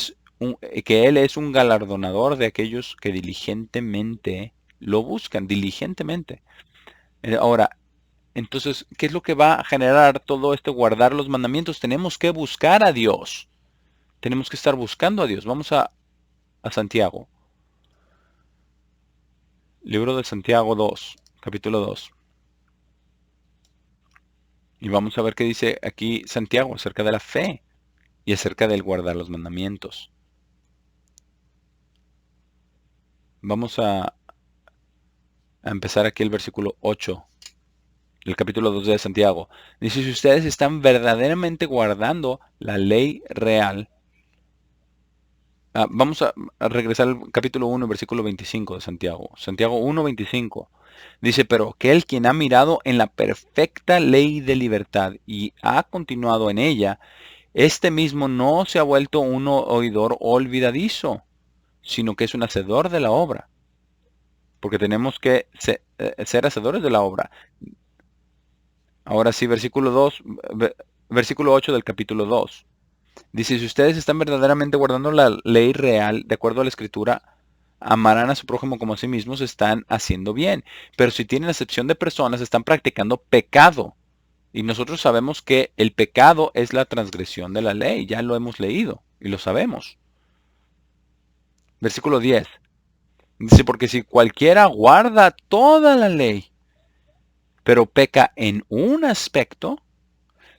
Él es un galardonador de aquellos que diligentemente lo buscan, diligentemente. Ahora, entonces, ¿qué es lo que va a generar todo este guardar los mandamientos? Tenemos que buscar a Dios. Tenemos que estar buscando a Dios. Vamos a Santiago. Libro de Santiago 2, capítulo 2. Y vamos a ver qué dice aquí Santiago acerca de la fe y acerca del guardar los mandamientos. Vamos a empezar aquí el versículo 8, el capítulo 2 de Santiago. Dice, si ustedes están verdaderamente guardando la ley real. Vamos a regresar al capítulo 1, versículo 25 de Santiago. Santiago 1, 25. Dice, pero aquel quien ha mirado en la perfecta ley de libertad y ha continuado en ella, este mismo no se ha vuelto un oidor olvidadizo, sino que es un hacedor de la obra. Porque tenemos que ser hacedores de la obra. Ahora sí, versículo 2, versículo 8 del capítulo 2. Dice, si ustedes están verdaderamente guardando la ley real, de acuerdo a la escritura, amarán a su prójimo como a sí mismos, están haciendo bien. Pero si tienen acepción de personas, están practicando pecado. Y nosotros sabemos que el pecado es la transgresión de la ley. Ya lo hemos leído y lo sabemos. Versículo 10. Dice, porque si cualquiera guarda toda la ley, pero peca en un aspecto,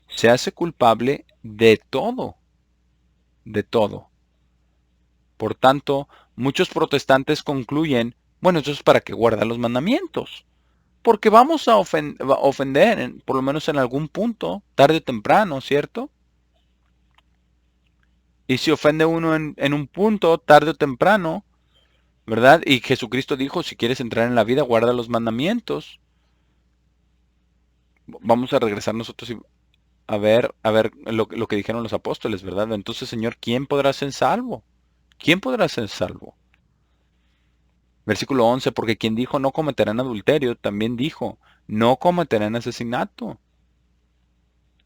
se hace culpable de todo. De todo. Por tanto, muchos protestantes concluyen, bueno, eso es para que guarda los mandamientos. Porque vamos a ofender, por lo menos en algún punto, tarde o temprano, ¿cierto? Y si ofende uno en un punto, tarde o temprano, ¿verdad? Y Jesucristo dijo, si quieres entrar en la vida, guarda los mandamientos. Vamos a regresar nosotros y a ver lo que dijeron los apóstoles, ¿verdad? Entonces, Señor, ¿quién podrá ser salvo? ¿Quién podrá ser salvo? Versículo 11, porque quien dijo no cometerán adulterio, también dijo, no cometerán asesinato.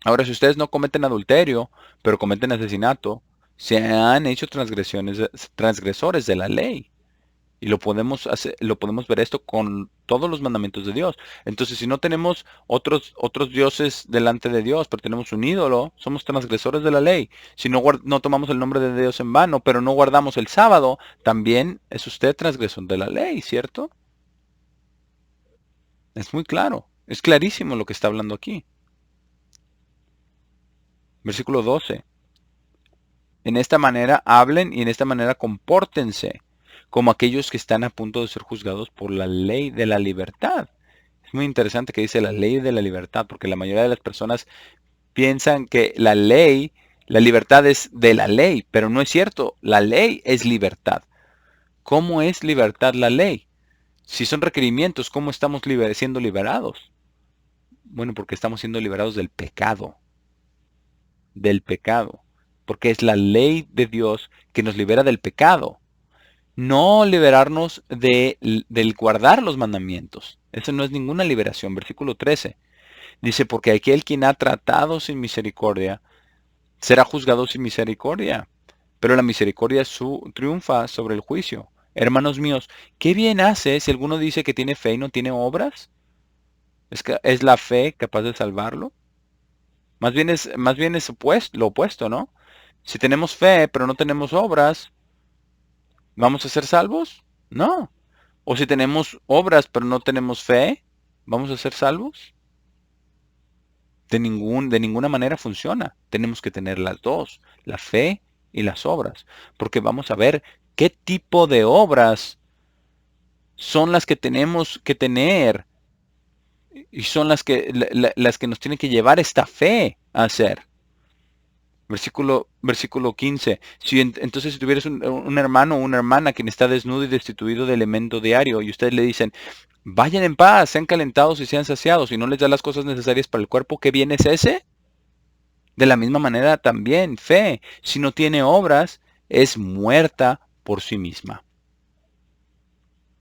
Ahora, si ustedes no cometen adulterio, pero cometen asesinato, se han hecho transgresores de la ley. Y lo podemos ver esto con todos los mandamientos de Dios. Entonces, si no tenemos otros dioses delante de Dios, pero tenemos un ídolo, somos transgresores de la ley. Si no tomamos el nombre de Dios en vano, pero no guardamos el sábado, también es usted transgresor de la ley, ¿cierto? Es muy claro. Es clarísimo lo que está hablando aquí. Versículo 12. En esta manera hablen y en esta manera compórtense, como aquellos que están a punto de ser juzgados por la ley de la libertad. Es muy interesante que dice la ley de la libertad, porque la mayoría de las personas piensan que la libertad es de la ley, pero no es cierto. La ley es libertad. ¿Cómo es libertad la ley? Si son requerimientos, ¿cómo estamos siendo liberados? Bueno, porque estamos siendo liberados del pecado, porque es la ley de Dios que nos libera del pecado. No liberarnos del guardar los mandamientos. Eso no es ninguna liberación. Versículo 13. Dice, porque aquel quien ha tratado sin misericordia, será juzgado sin misericordia. Pero la misericordia triunfa sobre el juicio. Hermanos míos, ¿qué bien hace si alguno dice que tiene fe y no tiene obras? ¿Es la fe capaz de salvarlo? Más bien es lo opuesto, ¿no? Si tenemos fe pero no tenemos obras, ¿vamos a ser salvos? No. O si tenemos obras pero no tenemos fe, ¿vamos a ser salvos? De ninguna manera funciona. Tenemos que tener las dos, la fe y las obras. Porque vamos a ver qué tipo de obras son las que tenemos que tener y son las que nos tienen que llevar esta fe a hacer. Versículo 15. Entonces, si tuvieras un hermano o una hermana quien está desnudo y destituido de elemento diario y ustedes le dicen, vayan en paz, sean calentados y sean saciados y no les da las cosas necesarias para el cuerpo, ¿qué bien es ese? De la misma manera también, fe, si no tiene obras, es muerta por sí misma.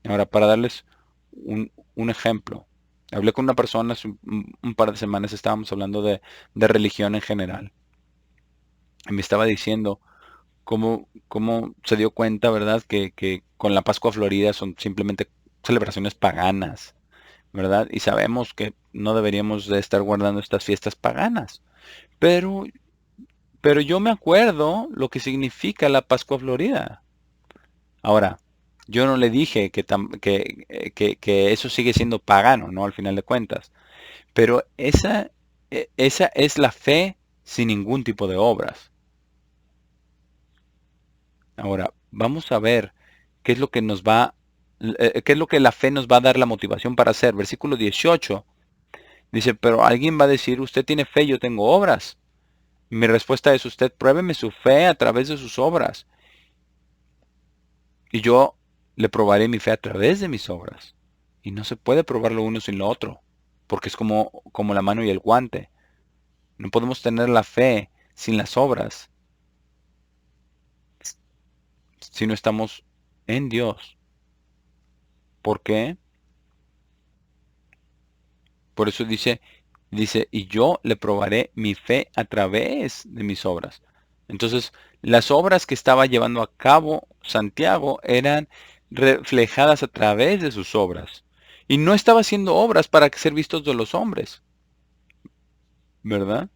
Ahora, para darles un ejemplo, hablé con una persona hace un par de semanas, estábamos hablando de religión en general. Y me estaba diciendo cómo se dio cuenta, ¿verdad? Que con la Pascua Florida son simplemente celebraciones paganas, ¿verdad? Y sabemos que no deberíamos de estar guardando estas fiestas paganas. Pero Pero yo me acuerdo lo que significa la Pascua Florida. Ahora, yo no le dije que eso sigue siendo pagano, ¿no? Al final de cuentas. Pero esa es la fe sin ningún tipo de obras. Ahora, vamos a ver qué es lo que qué es lo que la fe nos va a dar la motivación para hacer. Versículo 18 dice, pero alguien va a decir, usted tiene fe, yo tengo obras. Mi respuesta es, usted pruébeme su fe a través de sus obras. Y yo le probaré mi fe a través de mis obras. Y no se puede probar lo uno sin lo otro, porque es como la mano y el guante. No podemos tener la fe sin las obras si no estamos en Dios. ¿Por qué? Por eso dice, y yo le probaré mi fe a través de mis obras. Entonces, las obras que estaba llevando a cabo Santiago eran reflejadas a través de sus obras. Y no estaba haciendo obras para ser vistos de los hombres, ¿verdad?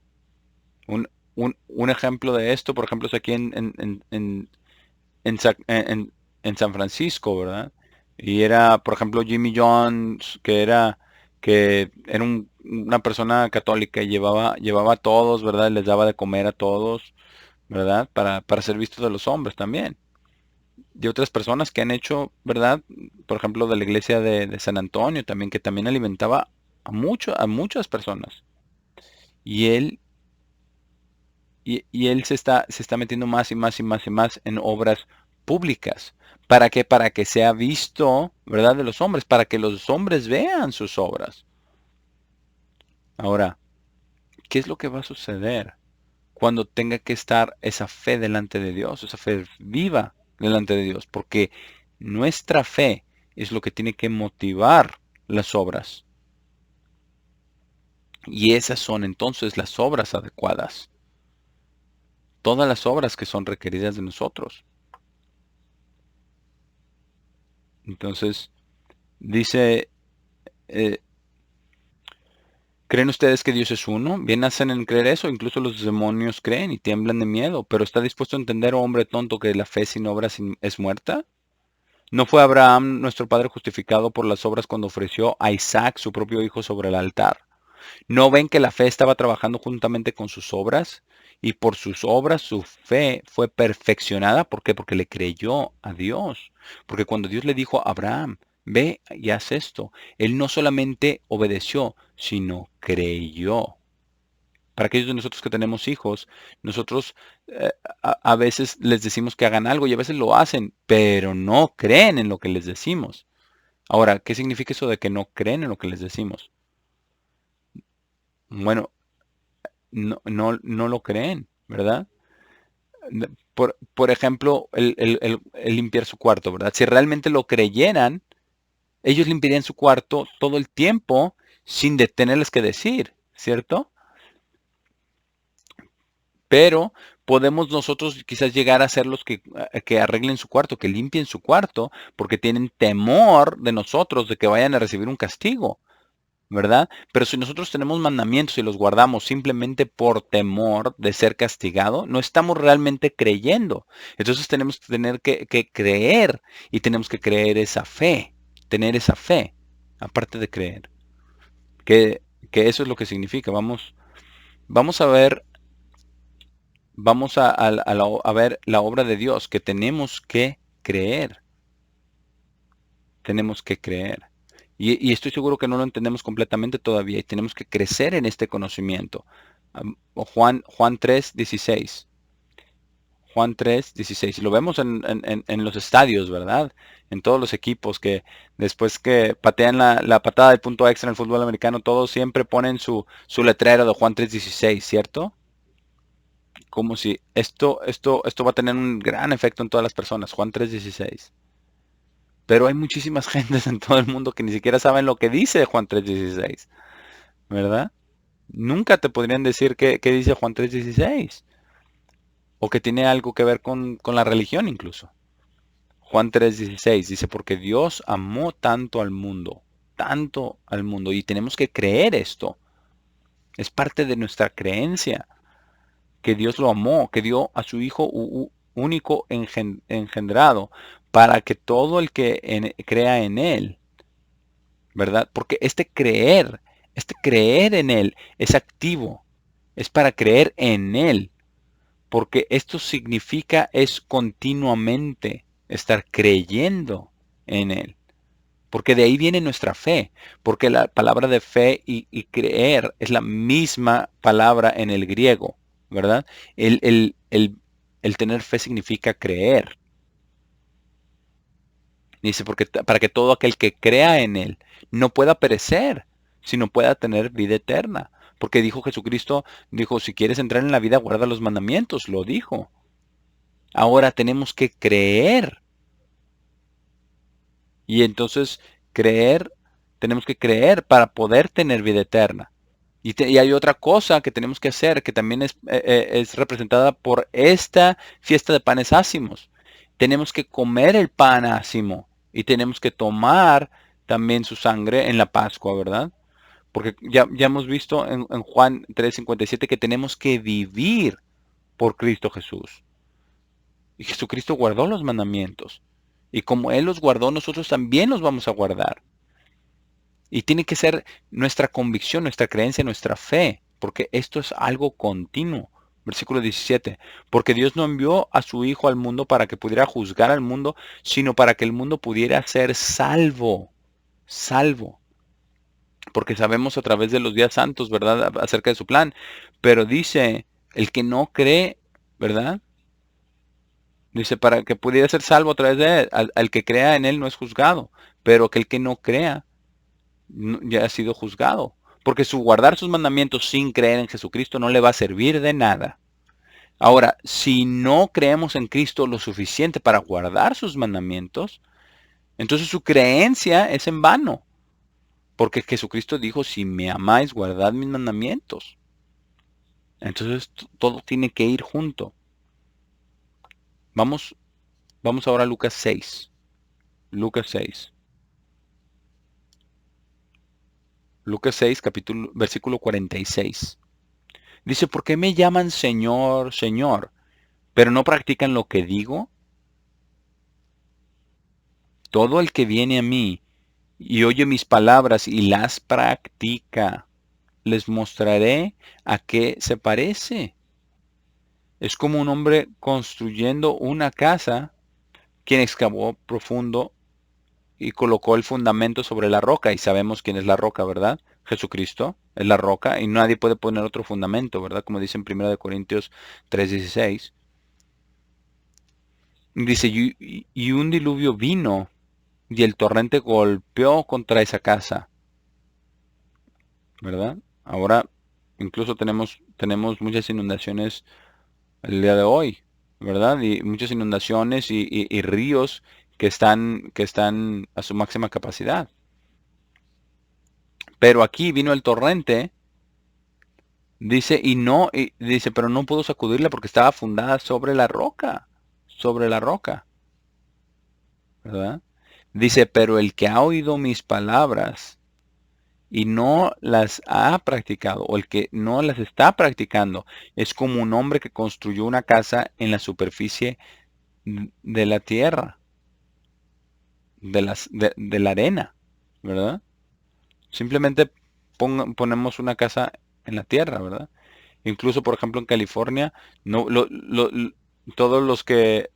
Un ejemplo de esto, por ejemplo, es aquí en San Francisco, ¿verdad? Y era, por ejemplo, Jimmy Jones, que era una persona católica y llevaba a todos, ¿verdad? Les daba de comer a todos, ¿verdad? Para ser vistos de los hombres también. Y otras personas que han hecho, ¿verdad? Por ejemplo, de la iglesia de San Antonio también, que también alimentaba a muchas personas. Y él y él se está metiendo más y más y más y más en obras públicas. ¿Para qué? Para que sea visto, ¿verdad? De los hombres, para que los hombres vean sus obras. Ahora, ¿qué es lo que va a suceder cuando tenga que estar esa fe delante de Dios, esa fe viva delante de Dios? Porque nuestra fe es lo que tiene que motivar las obras. Y esas son entonces las obras adecuadas. Todas las obras que son requeridas de nosotros. Entonces, dice, eh, ¿creen ustedes que Dios es uno? Bien hacen en creer eso, incluso los demonios creen y tiemblan de miedo, pero ¿está dispuesto a entender, oh hombre tonto, que la fe sin obras es muerta? ¿No fue Abraham nuestro padre justificado por las obras cuando ofreció a Isaac, su propio hijo, sobre el altar? ¿No ven que la fe estaba trabajando juntamente con sus obras? Y por sus obras su fe fue perfeccionada. ¿Por qué? Porque le creyó a Dios. Porque cuando Dios le dijo a Abraham, ve y haz esto, él no solamente obedeció, sino creyó. Para aquellos de nosotros que tenemos hijos, nosotros a veces les decimos que hagan algo y a veces lo hacen, pero no creen en lo que les decimos. Ahora, ¿qué significa eso de que no creen en lo que les decimos? Bueno, no lo creen, ¿verdad? Por ejemplo, el limpiar su cuarto, ¿verdad? Si realmente lo creyeran, ellos limpiarían su cuarto todo el tiempo sin tenerles que decir, ¿cierto? Pero podemos nosotros quizás llegar a ser los que arreglen su cuarto, que limpien su cuarto, porque tienen temor de nosotros de que vayan a recibir un castigo, ¿verdad? Pero si nosotros tenemos mandamientos y los guardamos simplemente por temor de ser castigado, no estamos realmente creyendo. Entonces tenemos que tener que creer y tenemos que creer esa fe, tener esa fe, aparte de creer, que, que eso es lo que significa. Vamos a ver, a ver la obra de Dios, que tenemos que creer. Y estoy seguro que no lo entendemos completamente todavía y tenemos que crecer en este conocimiento. Juan 3:16. Juan 3:16. Y lo vemos en los estadios, ¿verdad? En todos los equipos que después que patean la patada de punto extra en el fútbol americano, todos siempre ponen su letrero de Juan 3:16, ¿cierto? Como si esto va a tener un gran efecto en todas las personas. Juan 3:16. Pero hay muchísimas gentes en todo el mundo que ni siquiera saben lo que dice Juan 3:16, ¿verdad? Nunca te podrían decir qué dice Juan 3:16 o que tiene algo que ver con la religión incluso. Juan 3:16 dice, porque Dios amó tanto al mundo, y tenemos que creer esto. Es parte de nuestra creencia, que Dios lo amó, que dio a su Hijo único engendrado, para que todo el que crea en Él, ¿verdad? Porque este creer en Él es activo, es para creer en Él, porque esto significa es continuamente estar creyendo en Él, porque de ahí viene nuestra fe, porque la palabra de fe y creer es la misma palabra en el griego, ¿verdad? El tener fe significa creer. Dice, porque para que todo aquel que crea en Él no pueda perecer, sino pueda tener vida eterna. Porque dijo Jesucristo, dijo, si quieres entrar en la vida, guarda los mandamientos, lo dijo. Ahora tenemos que creer. Y entonces tenemos que creer para poder tener vida eterna. Y hay otra cosa que tenemos que hacer, que también es representada por esta fiesta de panes ácimos. Tenemos que comer el pan ácimo y tenemos que tomar también su sangre en la Pascua, ¿verdad? Porque ya hemos visto en Juan 3:57 que tenemos que vivir por Cristo Jesús. Y Jesucristo guardó los mandamientos. Y como Él los guardó, nosotros también los vamos a guardar. Y tiene que ser nuestra convicción, nuestra creencia, nuestra fe, porque esto es algo continuo. Versículo 17, porque Dios no envió a su Hijo al mundo para que pudiera juzgar al mundo, sino para que el mundo pudiera ser salvo, salvo. Porque sabemos a través de los días santos, ¿verdad?, acerca de su plan. Pero dice, el que no cree, ¿verdad?, Dice, para que pudiera ser salvo a través de él. Al que crea en él no es juzgado, pero aquel que no crea ya ha sido juzgado. Porque su guardar sus mandamientos sin creer en Jesucristo no le va a servir de nada. Ahora, si no creemos en Cristo lo suficiente para guardar sus mandamientos, entonces su creencia es en vano. Porque Jesucristo dijo, si me amáis, guardad mis mandamientos. Entonces todo tiene que ir junto. Vamos, vamos ahora a Lucas 6. Lucas 6. Lucas 6, versículo 46. Dice, ¿por qué me llaman Señor, Señor, pero no practican lo que digo? Todo el que viene a mí y oye mis palabras y las practica, les mostraré a qué se parece. Es como un hombre construyendo una casa, quien excavó profundo y colocó el fundamento sobre la roca. Y sabemos quién es la roca, ¿verdad? Jesucristo es la roca y nadie puede poner otro fundamento, ¿verdad? Como dice en 1 Corintios 3:16. Dice, y un diluvio vino y el torrente golpeó contra esa casa, ¿verdad? Ahora incluso tenemos muchas inundaciones el día de hoy, ¿verdad? Y muchas inundaciones y ríos que están a su máxima capacidad. Pero aquí vino el torrente, dice, dice, pero no pudo sacudirla porque estaba fundada sobre la roca, ¿verdad? Dice, pero el que ha oído mis palabras y no las ha practicado, o el que no las está practicando, es como un hombre que construyó una casa en la superficie de la tierra, de la arena, ¿verdad? Simplemente ponemos una casa en la tierra, ¿verdad? Incluso, por ejemplo, en California, no, todos los que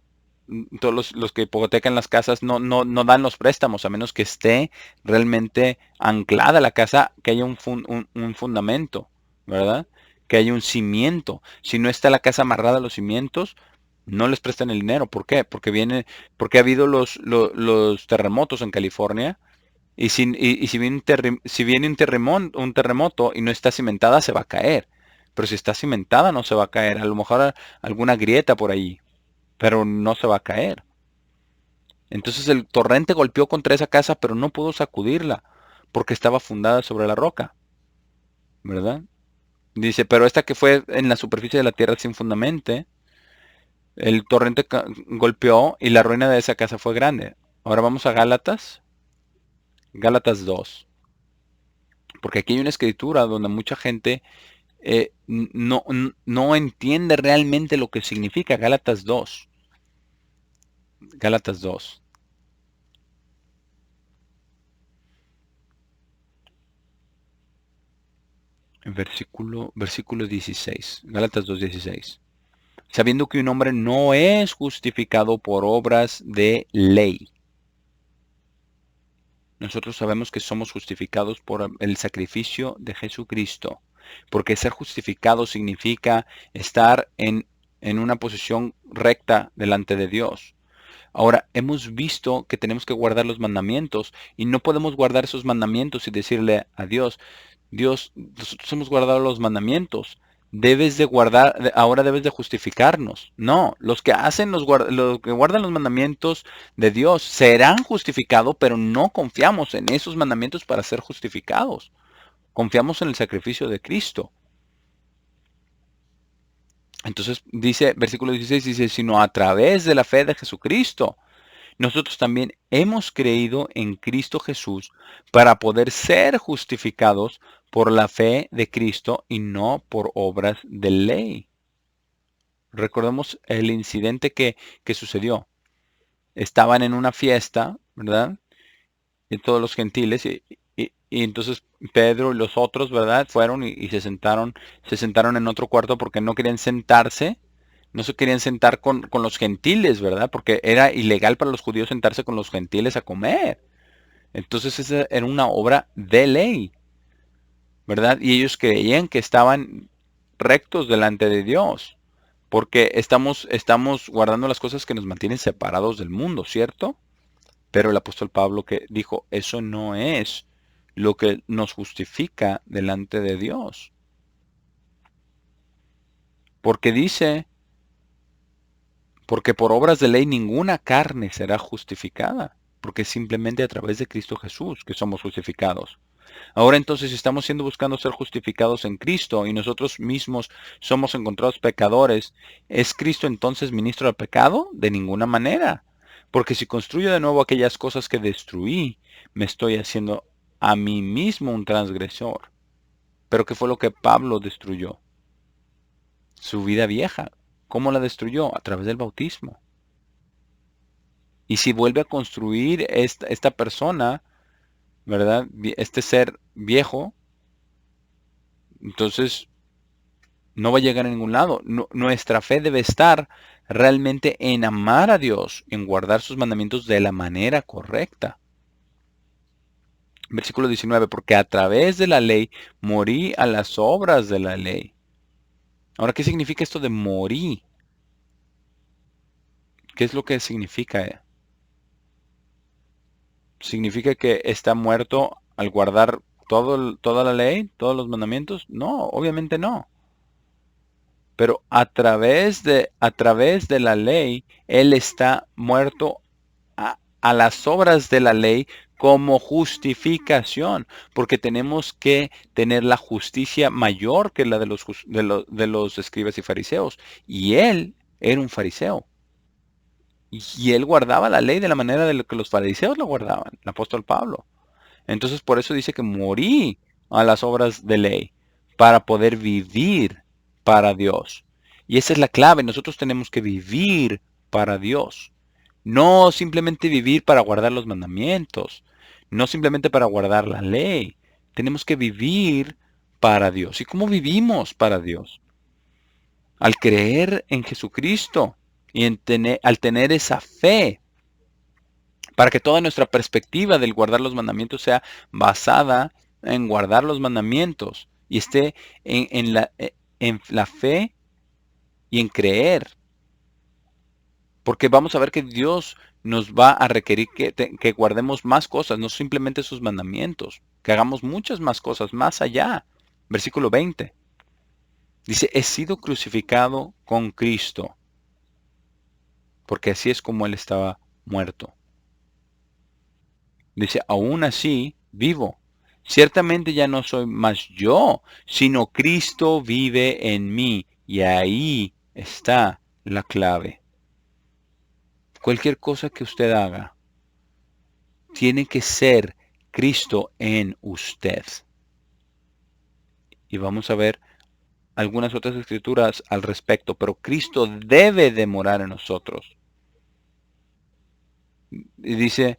hipotecan las casas no dan los préstamos, a menos que esté realmente anclada la casa, que haya un fundamento, ¿verdad? Que haya un cimiento. Si no está la casa amarrada a los cimientos, no les prestan el dinero. ¿Por qué? Porque ha habido los terremotos en California. Y si viene un terremoto y no está cimentada, se va a caer. Pero si está cimentada, no se va a caer. A lo mejor alguna grieta por ahí, pero no se va a caer. Entonces el torrente golpeó contra esa casa, pero no pudo sacudirla, porque estaba fundada sobre la roca, ¿verdad? Dice, pero esta que fue en la superficie de la tierra sin fundamento, el torrente golpeó y la ruina de esa casa fue grande. Ahora vamos a Gálatas, Gálatas 2, porque aquí hay una escritura donde mucha gente no entiende realmente lo que significa Gálatas 2. Gálatas 2. Versículo 16. Gálatas 2:16. Sabiendo que un hombre no es justificado por obras de ley. Nosotros sabemos que somos justificados por el sacrificio de Jesucristo. Porque ser justificado significa estar en una posición recta delante de Dios. Ahora, hemos visto que tenemos que guardar los mandamientos y no podemos guardar esos mandamientos y decirle a Dios, Dios, nosotros hemos guardado los mandamientos, debes de guardar, ahora debes de justificarnos. No, los que los que guardan los mandamientos de Dios serán justificados, pero no confiamos en esos mandamientos para ser justificados. Confiamos en el sacrificio de Cristo. Entonces dice, versículo 16 dice, sino a través de la fe de Jesucristo. Nosotros también hemos creído en Cristo Jesús para poder ser justificados por la fe de Cristo y no por obras de ley. Recordemos el incidente que sucedió. Estaban en una fiesta, ¿verdad? De todos los gentiles y entonces Pedro y los otros, ¿verdad? Fueron y se sentaron en otro cuarto porque no querían sentarse. No se querían sentar con los gentiles, ¿verdad? Porque era ilegal para los judíos sentarse con los gentiles a comer. Entonces esa era una obra de ley, ¿verdad? Y ellos creían que estaban rectos delante de Dios. porque estamos guardando las cosas que nos mantienen separados del mundo, ¿cierto? Pero el apóstol Pablo que dijo, eso no es lo que nos justifica delante de Dios. Porque dice, porque por obras de ley ninguna carne será justificada, porque es simplemente a través de Cristo Jesús que somos justificados. Ahora entonces, si estamos siendo buscando ser justificados en Cristo y nosotros mismos somos encontrados pecadores, ¿es Cristo entonces ministro del pecado? De ninguna manera. Porque si construyo de nuevo aquellas cosas que destruí, me estoy haciendo a mí mismo un transgresor. Pero ¿qué fue lo que Pablo destruyó? Su vida vieja. ¿Cómo la destruyó? A través del bautismo. Y si vuelve a construir esta persona, ¿verdad? Este ser viejo, entonces no va a llegar a ningún lado. Nuestra fe debe estar realmente en amar a Dios, en guardar sus mandamientos de la manera correcta. Versículo 19, porque a través de la ley morí a las obras de la ley. Ahora, ¿qué significa esto de morí? ¿Qué es lo que significa? ¿Significa que está muerto al guardar toda la ley, todos los mandamientos? No, obviamente no. Pero a través de la ley, Él está muerto a las obras de la ley como justificación, porque tenemos que tener la justicia mayor que la de los escribas y fariseos. Y Él era un fariseo. Y Él guardaba la ley de la manera de lo que los fariseos lo guardaban, el apóstol Pablo. Entonces por eso dice que morí a las obras de ley para poder vivir para Dios. Y esa es la clave. Nosotros tenemos que vivir para Dios. No simplemente vivir para guardar los mandamientos. No simplemente para guardar la ley. Tenemos que vivir para Dios. ¿Y cómo vivimos para Dios? Al creer en Jesucristo y al tener esa fe para que toda nuestra perspectiva del guardar los mandamientos sea basada en guardar los mandamientos y esté en la fe y en creer. Porque vamos a ver que Dios nos va a requerir que guardemos más cosas, no simplemente sus mandamientos, que hagamos muchas más cosas más allá. Versículo 20. Dice, he sido crucificado con Cristo, porque así es como Él estaba muerto. Dice, aún así vivo. Ciertamente ya no soy más yo, sino Cristo vive en mí. Y ahí está la clave. Cualquier cosa que usted haga, tiene que ser Cristo en usted. Y vamos a ver algunas otras escrituras al respecto, pero Cristo debe de morar en nosotros. Y dice,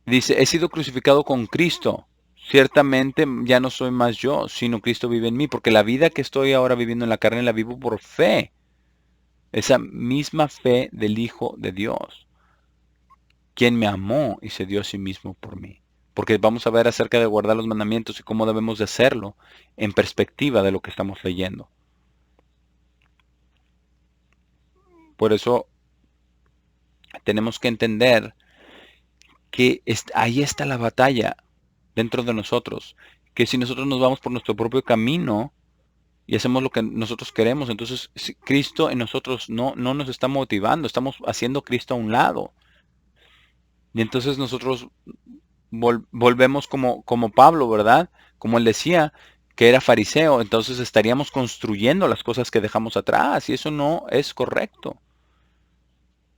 he sido crucificado con Cristo. Ciertamente ya no soy más yo, sino Cristo vive en mí, porque la vida que estoy ahora viviendo en la carne la vivo por fe. Esa misma fe del Hijo de Dios, quien me amó y se dio a sí mismo por mí. Porque vamos a ver acerca de guardar los mandamientos y cómo debemos de hacerlo en perspectiva de lo que estamos leyendo. Por eso tenemos que entender que ahí está la batalla dentro de nosotros. Que si nosotros nos vamos por nuestro propio camino y hacemos lo que nosotros queremos, entonces si Cristo en nosotros no nos está motivando, estamos haciendo a Cristo a un lado. Y entonces nosotros volvemos como Pablo, ¿verdad? Como él decía, que era fariseo, entonces estaríamos construyendo las cosas que dejamos atrás y eso no es correcto.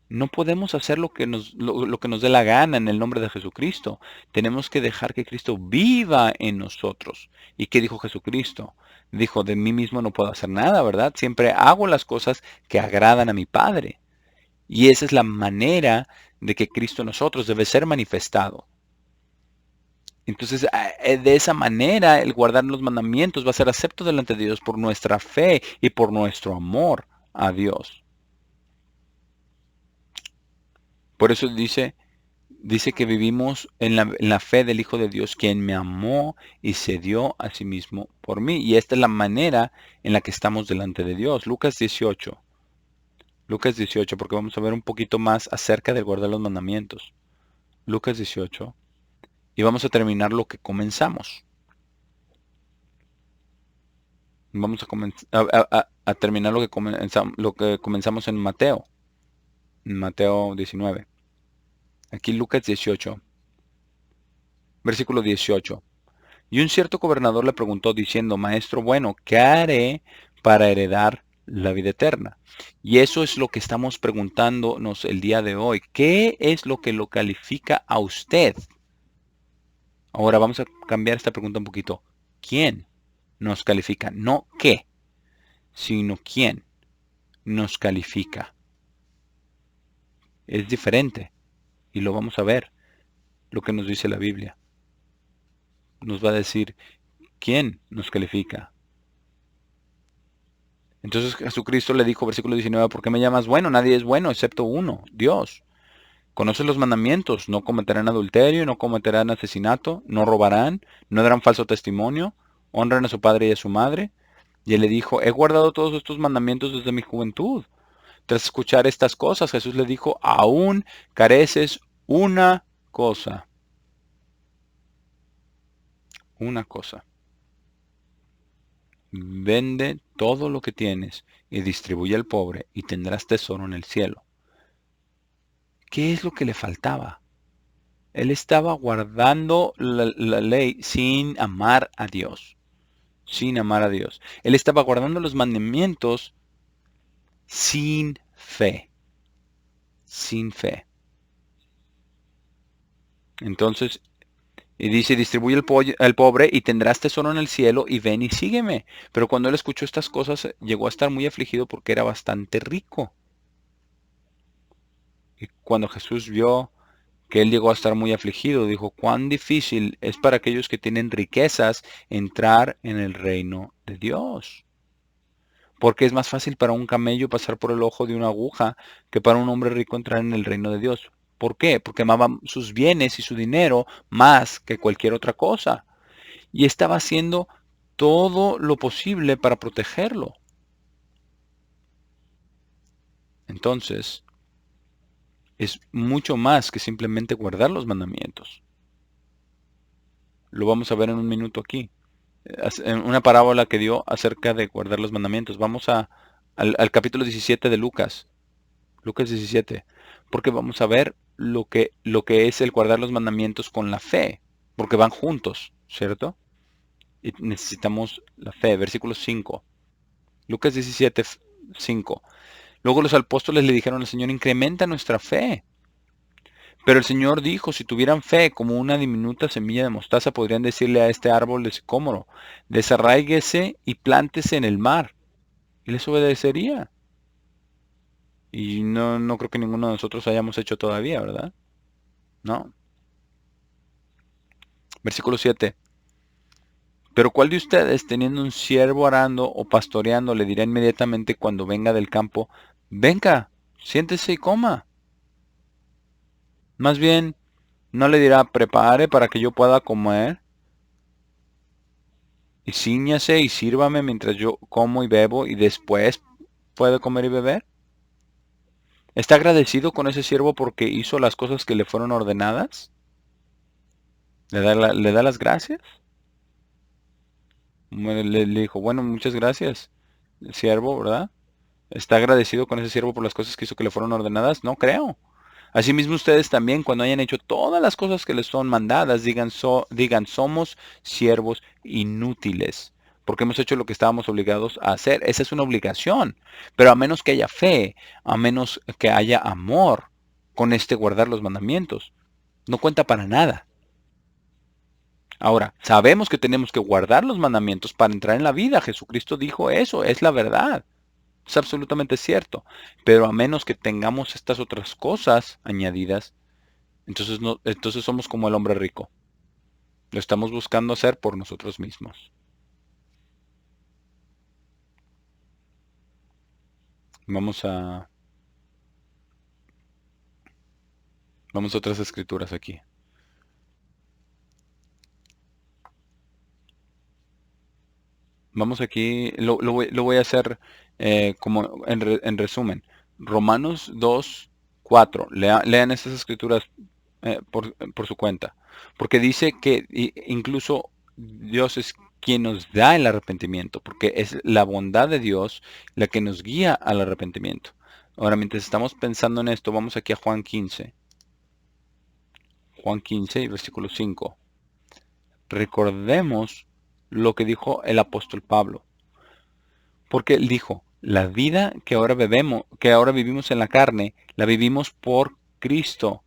No podemos hacer lo que nos dé la gana en el nombre de Jesucristo. Tenemos que dejar que Cristo viva en nosotros. ¿Y qué dijo Jesucristo? Dijo, de mí mismo no puedo hacer nada, ¿verdad? Siempre hago las cosas que agradan a mi Padre. Y esa es la manera de que Cristo en nosotros debe ser manifestado. Entonces, de esa manera, el guardar los mandamientos va a ser acepto delante de Dios por nuestra fe y por nuestro amor a Dios. Por eso dice, Dice que vivimos en la fe del Hijo de Dios, quien me amó y se dio a sí mismo por mí. Y esta es la manera en la que estamos delante de Dios. Lucas 18. Lucas 18, porque vamos a ver un poquito más acerca del guardar los mandamientos. Lucas 18. Y vamos a terminar lo que comenzamos. Vamos a terminar lo que comenzamos en Mateo. En Mateo 19. Aquí Lucas 18, versículo 18. Y un cierto gobernador le preguntó diciendo, Maestro bueno, ¿qué haré para heredar la vida eterna? Y eso es lo que estamos preguntándonos el día de hoy. ¿Qué es lo que lo califica a usted? Ahora vamos a cambiar esta pregunta un poquito. ¿Quién nos califica? No qué, sino quién nos califica. Es diferente y lo vamos a ver, lo que nos dice la Biblia. Nos va a decir quién nos califica. Entonces Jesucristo le dijo, versículo 19, ¿por qué me llamas bueno? Nadie es bueno excepto uno, Dios. Conoces los mandamientos, no cometerán adulterio, no cometerán asesinato, no robarán, no darán falso testimonio, honran a su padre y a su madre. Y él le dijo, he guardado todos estos mandamientos desde mi juventud. Tras escuchar estas cosas, Jesús le dijo, aún careces una cosa. Una cosa. Vende todo lo que tienes y distribuye al pobre y tendrás tesoro en el cielo. ¿Qué es lo que le faltaba? Él estaba guardando la ley sin amar a Dios. Sin amar a Dios. Él estaba guardando los mandamientos sin fe. Sin fe. Entonces, y dice, distribuye al pobre y tendrás tesoro en el cielo y ven y sígueme. Pero cuando él escuchó estas cosas, llegó a estar muy afligido porque era bastante rico. Y cuando Jesús vio que él llegó a estar muy afligido, dijo, cuán difícil es para aquellos que tienen riquezas entrar en el reino de Dios. Porque es más fácil para un camello pasar por el ojo de una aguja que para un hombre rico entrar en el reino de Dios. ¿Por qué? Porque amaba sus bienes y su dinero más que cualquier otra cosa. Y estaba haciendo todo lo posible para protegerlo. Entonces, es mucho más que simplemente guardar los mandamientos. Lo vamos a ver en un minuto aquí. En una parábola que dio acerca de guardar los mandamientos. Vamos al capítulo 17 de Lucas. Lucas 17. Porque vamos a ver lo que es el guardar los mandamientos con la fe. Porque van juntos, ¿cierto? Y necesitamos la fe. Versículo 5. Lucas 17, 5. Luego los apóstoles le dijeron al Señor, incrementa nuestra fe. Pero el Señor dijo, si tuvieran fe como una diminuta semilla de mostaza, podrían decirle a este árbol de sicómoro, desarráiguese y plántese en el mar. Y les obedecería. Y no creo que ninguno de nosotros hayamos hecho todavía, ¿verdad? No. Versículo 7. Pero ¿cuál de ustedes, teniendo un siervo arando o pastoreando, le dirá inmediatamente cuando venga del campo, venga, siéntese y coma? Más bien, no le dirá, prepare para que yo pueda comer, y cíñase y sírvame mientras yo como y bebo, y después puede comer y beber. ¿Está agradecido con ese siervo porque hizo las cosas que le fueron ordenadas? ¿Le da las gracias? Bueno, le dijo, bueno, muchas gracias, el siervo, ¿verdad? ¿Está agradecido con ese siervo por las cosas que hizo que le fueron ordenadas? No creo. Asimismo ustedes también, cuando hayan hecho todas las cosas que les son mandadas, digan somos siervos inútiles, porque hemos hecho lo que estábamos obligados a hacer. Esa es una obligación. Pero a menos que haya fe, a menos que haya amor con este guardar los mandamientos, no cuenta para nada. Ahora, sabemos que tenemos que guardar los mandamientos para entrar en la vida. Jesucristo dijo eso, es la verdad. Es absolutamente cierto. Pero a menos que tengamos estas otras cosas añadidas, entonces, no, entonces somos como el hombre rico. Lo estamos buscando hacer por nosotros mismos. Vamos a, Vamos a otras escrituras aquí. Vamos aquí, lo voy a hacer como en resumen. Romanos 2, 4. Lean estas escrituras por su cuenta. Porque dice que incluso Dios es quien nos da el arrepentimiento, porque es la bondad de Dios la que nos guía al arrepentimiento. Ahora, mientras estamos pensando en esto, vamos aquí a Juan 15. Juan 15, versículo 5. Recordemos lo que dijo el apóstol Pablo. Porque él dijo, la vida que ahora vivimos en la carne, la vivimos por Cristo,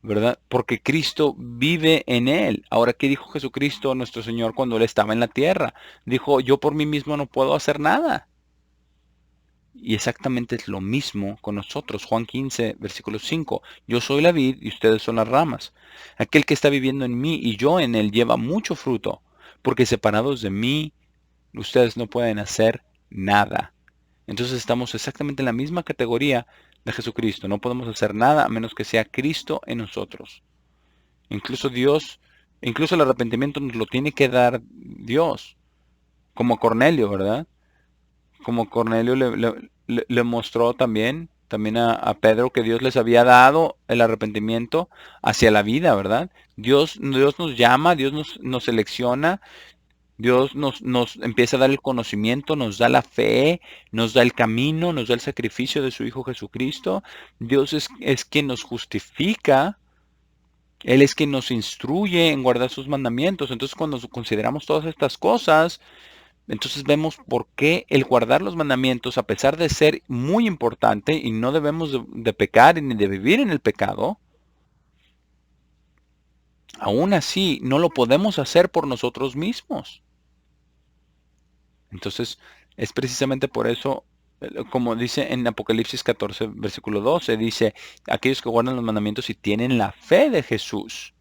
¿verdad? Porque Cristo vive en él. Ahora, ¿qué dijo Jesucristo, nuestro Señor, cuando él estaba en la tierra? Dijo, yo por mí mismo no puedo hacer nada. Y exactamente es lo mismo con nosotros. Juan 15, versículo 5. Yo soy la vid y ustedes son las ramas. Aquel que está viviendo en mí y yo en él lleva mucho fruto, porque separados de mí, ustedes no pueden hacer nada. Entonces estamos exactamente en la misma categoría de Jesucristo. No podemos hacer nada a menos que sea Cristo en nosotros. Incluso Dios, incluso el arrepentimiento nos lo tiene que dar Dios. Como Cornelio, ¿verdad? Como Cornelio le mostró también a Pedro que Dios les había dado el arrepentimiento hacia la vida, ¿verdad? Dios nos llama, Dios nos selecciona, Dios nos empieza a dar el conocimiento, nos da la fe, nos da el camino, nos da el sacrificio de su Hijo Jesucristo. Dios es quien nos justifica, Él es quien nos instruye en guardar sus mandamientos. Entonces, cuando consideramos todas estas cosas, entonces vemos por qué el guardar los mandamientos, a pesar de ser muy importante y no debemos de pecar ni de vivir en el pecado, aún así no lo podemos hacer por nosotros mismos. Entonces, es precisamente por eso, como dice en Apocalipsis 14, versículo 12, dice, aquellos que guardan los mandamientos y tienen la fe de Jesús.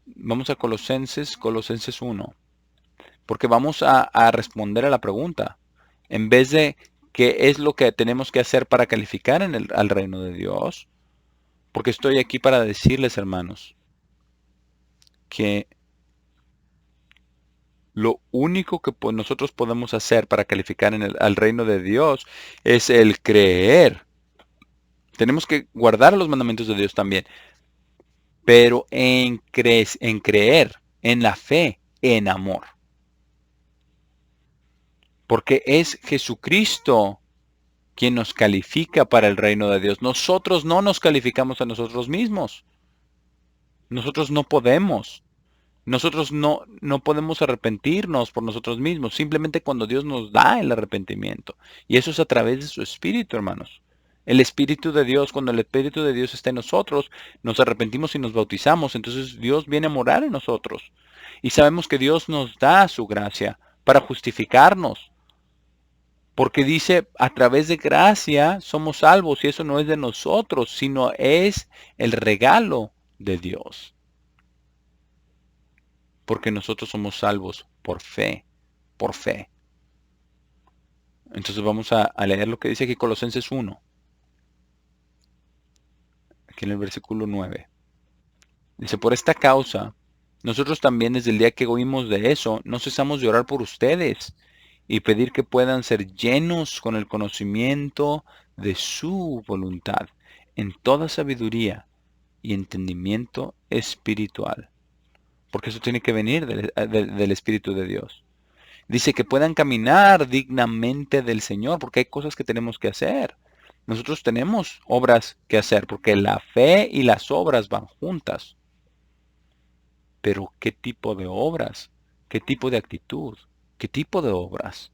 Vamos a Colosenses 1, porque vamos a responder a la pregunta. En vez de qué es lo que tenemos que hacer para calificar al reino de Dios, porque estoy aquí para decirles, hermanos, que lo único que nosotros podemos hacer para calificar al reino de Dios es el creer. Tenemos que guardar los mandamientos de Dios también, pero en creer, en la fe, en amor. Porque es Jesucristo quien nos califica para el reino de Dios. Nosotros no nos calificamos a nosotros mismos. Nosotros no podemos. Nosotros no podemos arrepentirnos por nosotros mismos, simplemente cuando Dios nos da el arrepentimiento. Y eso es a través de su Espíritu, hermanos. El Espíritu de Dios, cuando el Espíritu de Dios está en nosotros, nos arrepentimos y nos bautizamos. Entonces Dios viene a morar en nosotros. Y sabemos que Dios nos da su gracia para justificarnos. Porque dice, a través de gracia somos salvos y eso no es de nosotros, sino es el regalo de Dios. Porque nosotros somos salvos por fe, por fe. Entonces vamos a leer lo que dice aquí Colosenses 1, aquí en el versículo 9. Dice, por esta causa, nosotros también desde el día que oímos de eso, no cesamos de orar por ustedes y pedir que puedan ser llenos con el conocimiento de su voluntad, en toda sabiduría y entendimiento espiritual. Porque eso tiene que venir del Espíritu de Dios. Dice que puedan caminar dignamente del Señor, porque hay cosas que tenemos que hacer. Nosotros tenemos obras que hacer, porque la fe y las obras van juntas. Pero ¿qué tipo de obras? ¿Qué tipo de actitud? ¿Qué tipo de obras?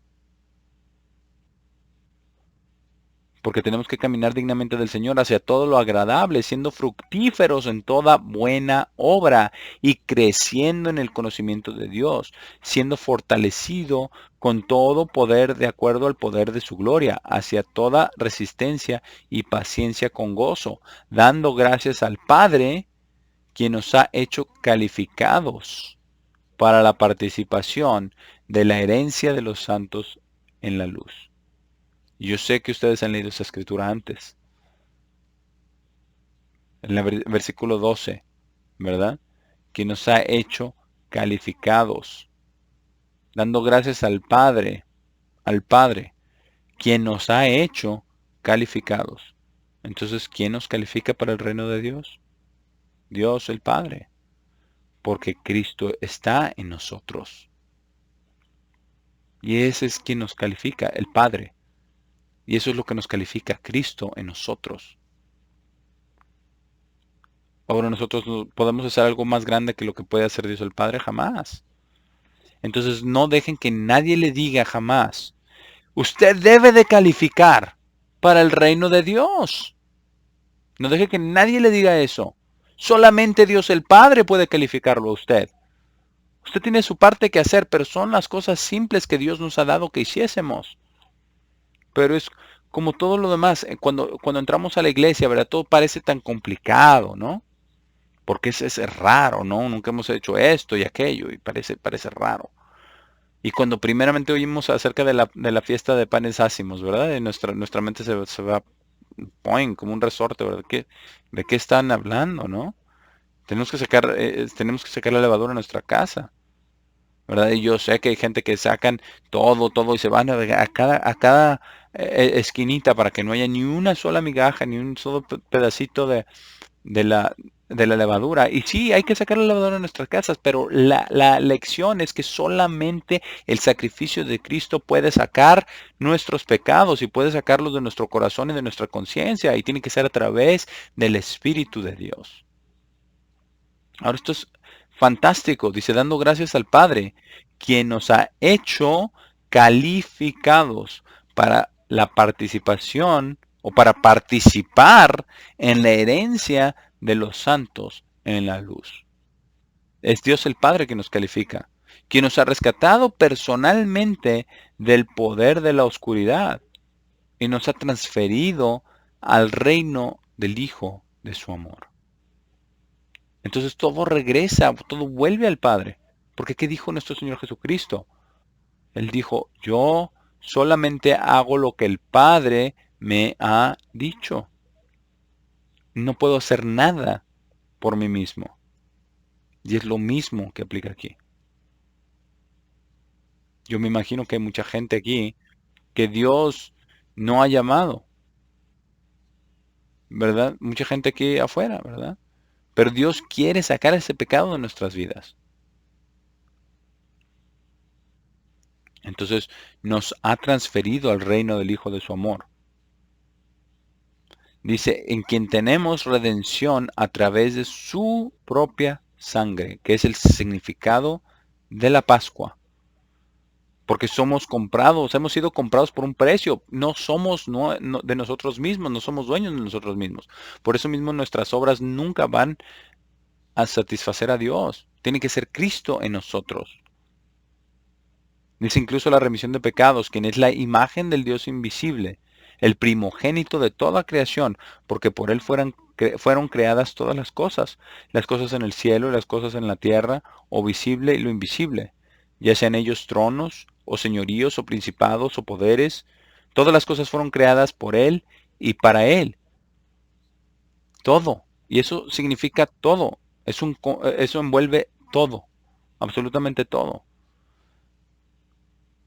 Porque tenemos que caminar dignamente del Señor hacia todo lo agradable, siendo fructíferos en toda buena obra y creciendo en el conocimiento de Dios, siendo fortalecido con todo poder de acuerdo al poder de su gloria, hacia toda resistencia y paciencia con gozo, dando gracias al Padre, quien nos ha hecho calificados para la participación de la herencia de los santos en la luz. Yo sé que ustedes han leído esa escritura antes. en el versículo 12, ¿verdad? Que nos ha hecho calificados, dando gracias al Padre, quien nos ha hecho calificados. Entonces, ¿quién nos califica para el reino de Dios? Dios el Padre, porque Cristo está en nosotros. Y ese es quien nos califica, el Padre. Y eso es lo que nos califica Cristo en nosotros. Ahora nosotros no podemos hacer algo más grande que lo que puede hacer Dios el Padre, jamás. Entonces no dejen que nadie le diga jamás, usted debe de calificar para el reino de Dios. No deje que nadie le diga eso. Solamente Dios el Padre puede calificarlo a usted. Usted tiene su parte que hacer, pero son las cosas simples que Dios nos ha dado que hiciésemos. Pero es como todo lo demás, cuando entramos a la iglesia, ¿verdad? Todo parece tan complicado, ¿no? Porque es raro, ¿no? Nunca hemos hecho esto y aquello y parece raro. Y cuando primeramente oímos acerca de la fiesta de panes ácimos, ¿verdad? Y nuestra mente se va point, como un resorte, ¿verdad? ¿De qué están hablando, no? Tenemos que sacar la levadura a nuestra casa, ¿verdad? Y yo sé que hay gente que sacan todo y se van a cada esquinita para que no haya ni una sola migaja, ni un solo pedacito de la, de la levadura. Y sí, hay que sacar la levadura de nuestras casas, pero la lección es que solamente el sacrificio de Cristo puede sacar nuestros pecados y puede sacarlos de nuestro corazón y de nuestra conciencia. Y tiene que ser a través del Espíritu de Dios. Ahora esto es fantástico, dice, dando gracias al Padre, quien nos ha hecho calificados para la participación o para participar en la herencia de los santos en la luz. Es Dios el Padre que nos califica, quien nos ha rescatado personalmente del poder de la oscuridad y nos ha transferido al reino del Hijo de su amor. Entonces todo regresa, todo vuelve al Padre. Porque ¿qué dijo nuestro Señor Jesucristo? Él dijo, yo solamente hago lo que el Padre me ha dicho. No puedo hacer nada por mí mismo. Y es lo mismo que aplica aquí. Yo me imagino que hay mucha gente aquí que Dios no ha llamado, ¿verdad? Mucha gente aquí afuera, ¿verdad? Pero Dios quiere sacar ese pecado de nuestras vidas. Entonces nos ha transferido al reino del Hijo de su amor. Dice, en quien tenemos redención a través de su propia sangre, que es el significado de la Pascua. Porque somos comprados, hemos sido comprados por un precio. No somos de nosotros mismos, no somos dueños de nosotros mismos. Por eso mismo nuestras obras nunca van a satisfacer a Dios. Tiene que ser Cristo en nosotros. Dice incluso la remisión de pecados, quien es la imagen del Dios invisible, el primogénito de toda creación, porque por él fueron creadas todas las cosas en el cielo y las cosas en la tierra, o visible y lo invisible, ya sean ellos tronos, o señoríos, o principados, o poderes. Todas las cosas fueron creadas por él y para él. Todo. Y eso significa todo. Eso envuelve todo. Absolutamente todo.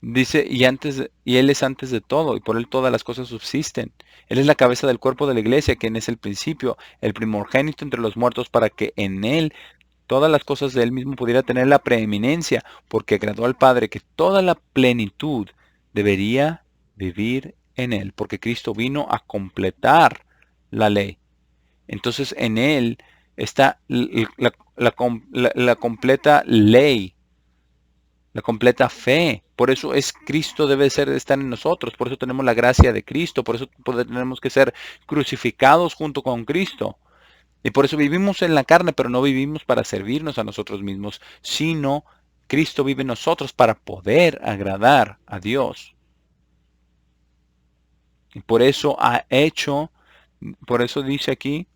Dice, y Él es antes de todo, y por Él todas las cosas subsisten. Él es la cabeza del cuerpo de la iglesia, quien es el principio, el primogénito entre los muertos, para que en Él todas las cosas de Él mismo pudiera tener la preeminencia, porque agradó al Padre que toda la plenitud debería vivir en Él, porque Cristo vino a completar la ley. Entonces en Él está la completa ley, la completa fe. Por eso es Cristo debe estar en nosotros. Por eso tenemos la gracia de Cristo. Por eso tenemos que ser crucificados junto con Cristo. Y por eso vivimos en la carne, pero no vivimos para servirnos a nosotros mismos, sino Cristo vive en nosotros para poder agradar a Dios. Y por eso dice aquí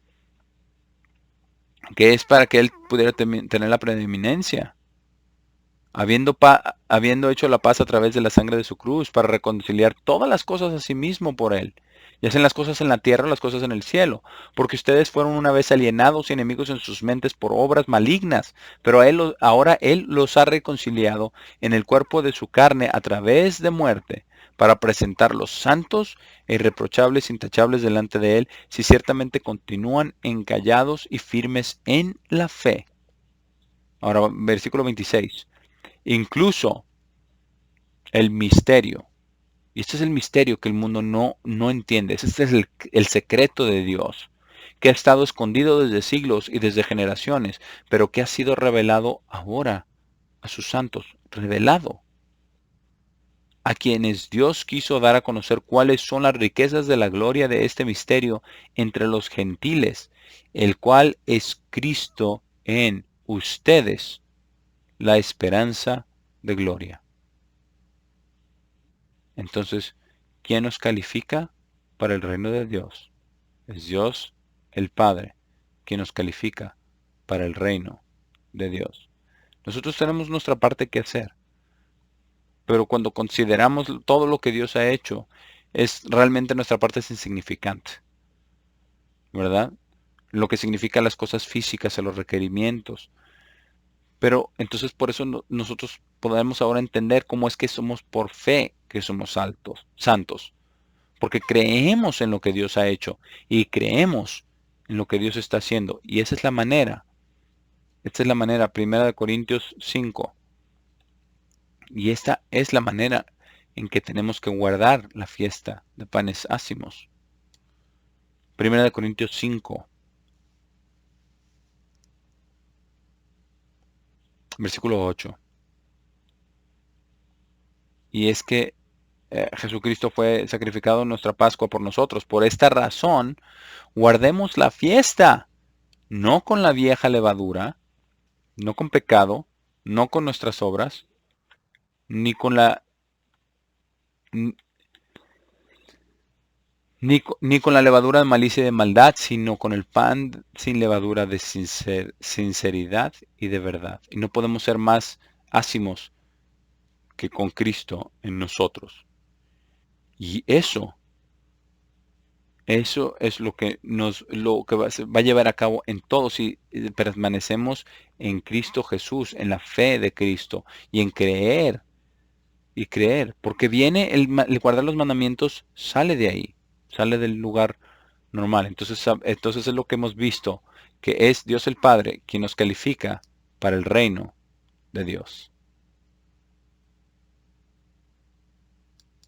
que es para que Él pudiera tener la preeminencia. Habiendo hecho la paz a través de la sangre de su cruz, para reconciliar todas las cosas a sí mismo por Él, y hacen las cosas en la tierra, las cosas en el cielo, porque ustedes fueron una vez alienados y enemigos en sus mentes por obras malignas, pero ahora Él los ha reconciliado en el cuerpo de su carne a través de muerte, para presentarlos santos e irreprochables, intachables delante de Él, si ciertamente continúan encallados y firmes en la fe. Ahora, versículo 26. Incluso el misterio. Y este es el misterio que el mundo no entiende. Este es el secreto de Dios, que ha estado escondido desde siglos y desde generaciones, pero que ha sido revelado ahora a sus santos. Revelado a quienes Dios quiso dar a conocer cuáles son las riquezas de la gloria de este misterio entre los gentiles, el cual es Cristo en ustedes, la esperanza de gloria. Entonces, ¿quién nos califica para el reino de Dios? Es Dios el Padre quien nos califica para el reino de Dios. Nosotros tenemos nuestra parte que hacer, pero cuando consideramos todo lo que Dios ha hecho, realmente nuestra parte es insignificante, ¿verdad? Lo que significa las cosas físicas, los requerimientos. Pero entonces por eso nosotros podemos ahora entender cómo es que somos por fe que somos santos. Porque creemos en lo que Dios ha hecho y creemos en lo que Dios está haciendo. Y esa es la manera. Esta es la manera, 1 Corintios 5. Y esta es la manera en que tenemos que guardar la fiesta de panes ácimos. 1 Corintios 5, versículo 8. Y es que Jesucristo fue sacrificado en nuestra Pascua por nosotros. Por esta razón, guardemos la fiesta, no con la vieja levadura, no con pecado, no con nuestras obras, ni con la n- ni con la levadura de malicia y de maldad, sino con el pan sin levadura de sinceridad y de verdad. Y no podemos ser más ácimos que con Cristo en nosotros. Y eso es lo que va a llevar a cabo en todos si permanecemos en Cristo Jesús, en la fe de Cristo y en creer y creer, porque viene el guardar los mandamientos, sale de ahí, sale del lugar normal. Entonces es lo que hemos visto, que es Dios el Padre quien nos califica para el reino de Dios.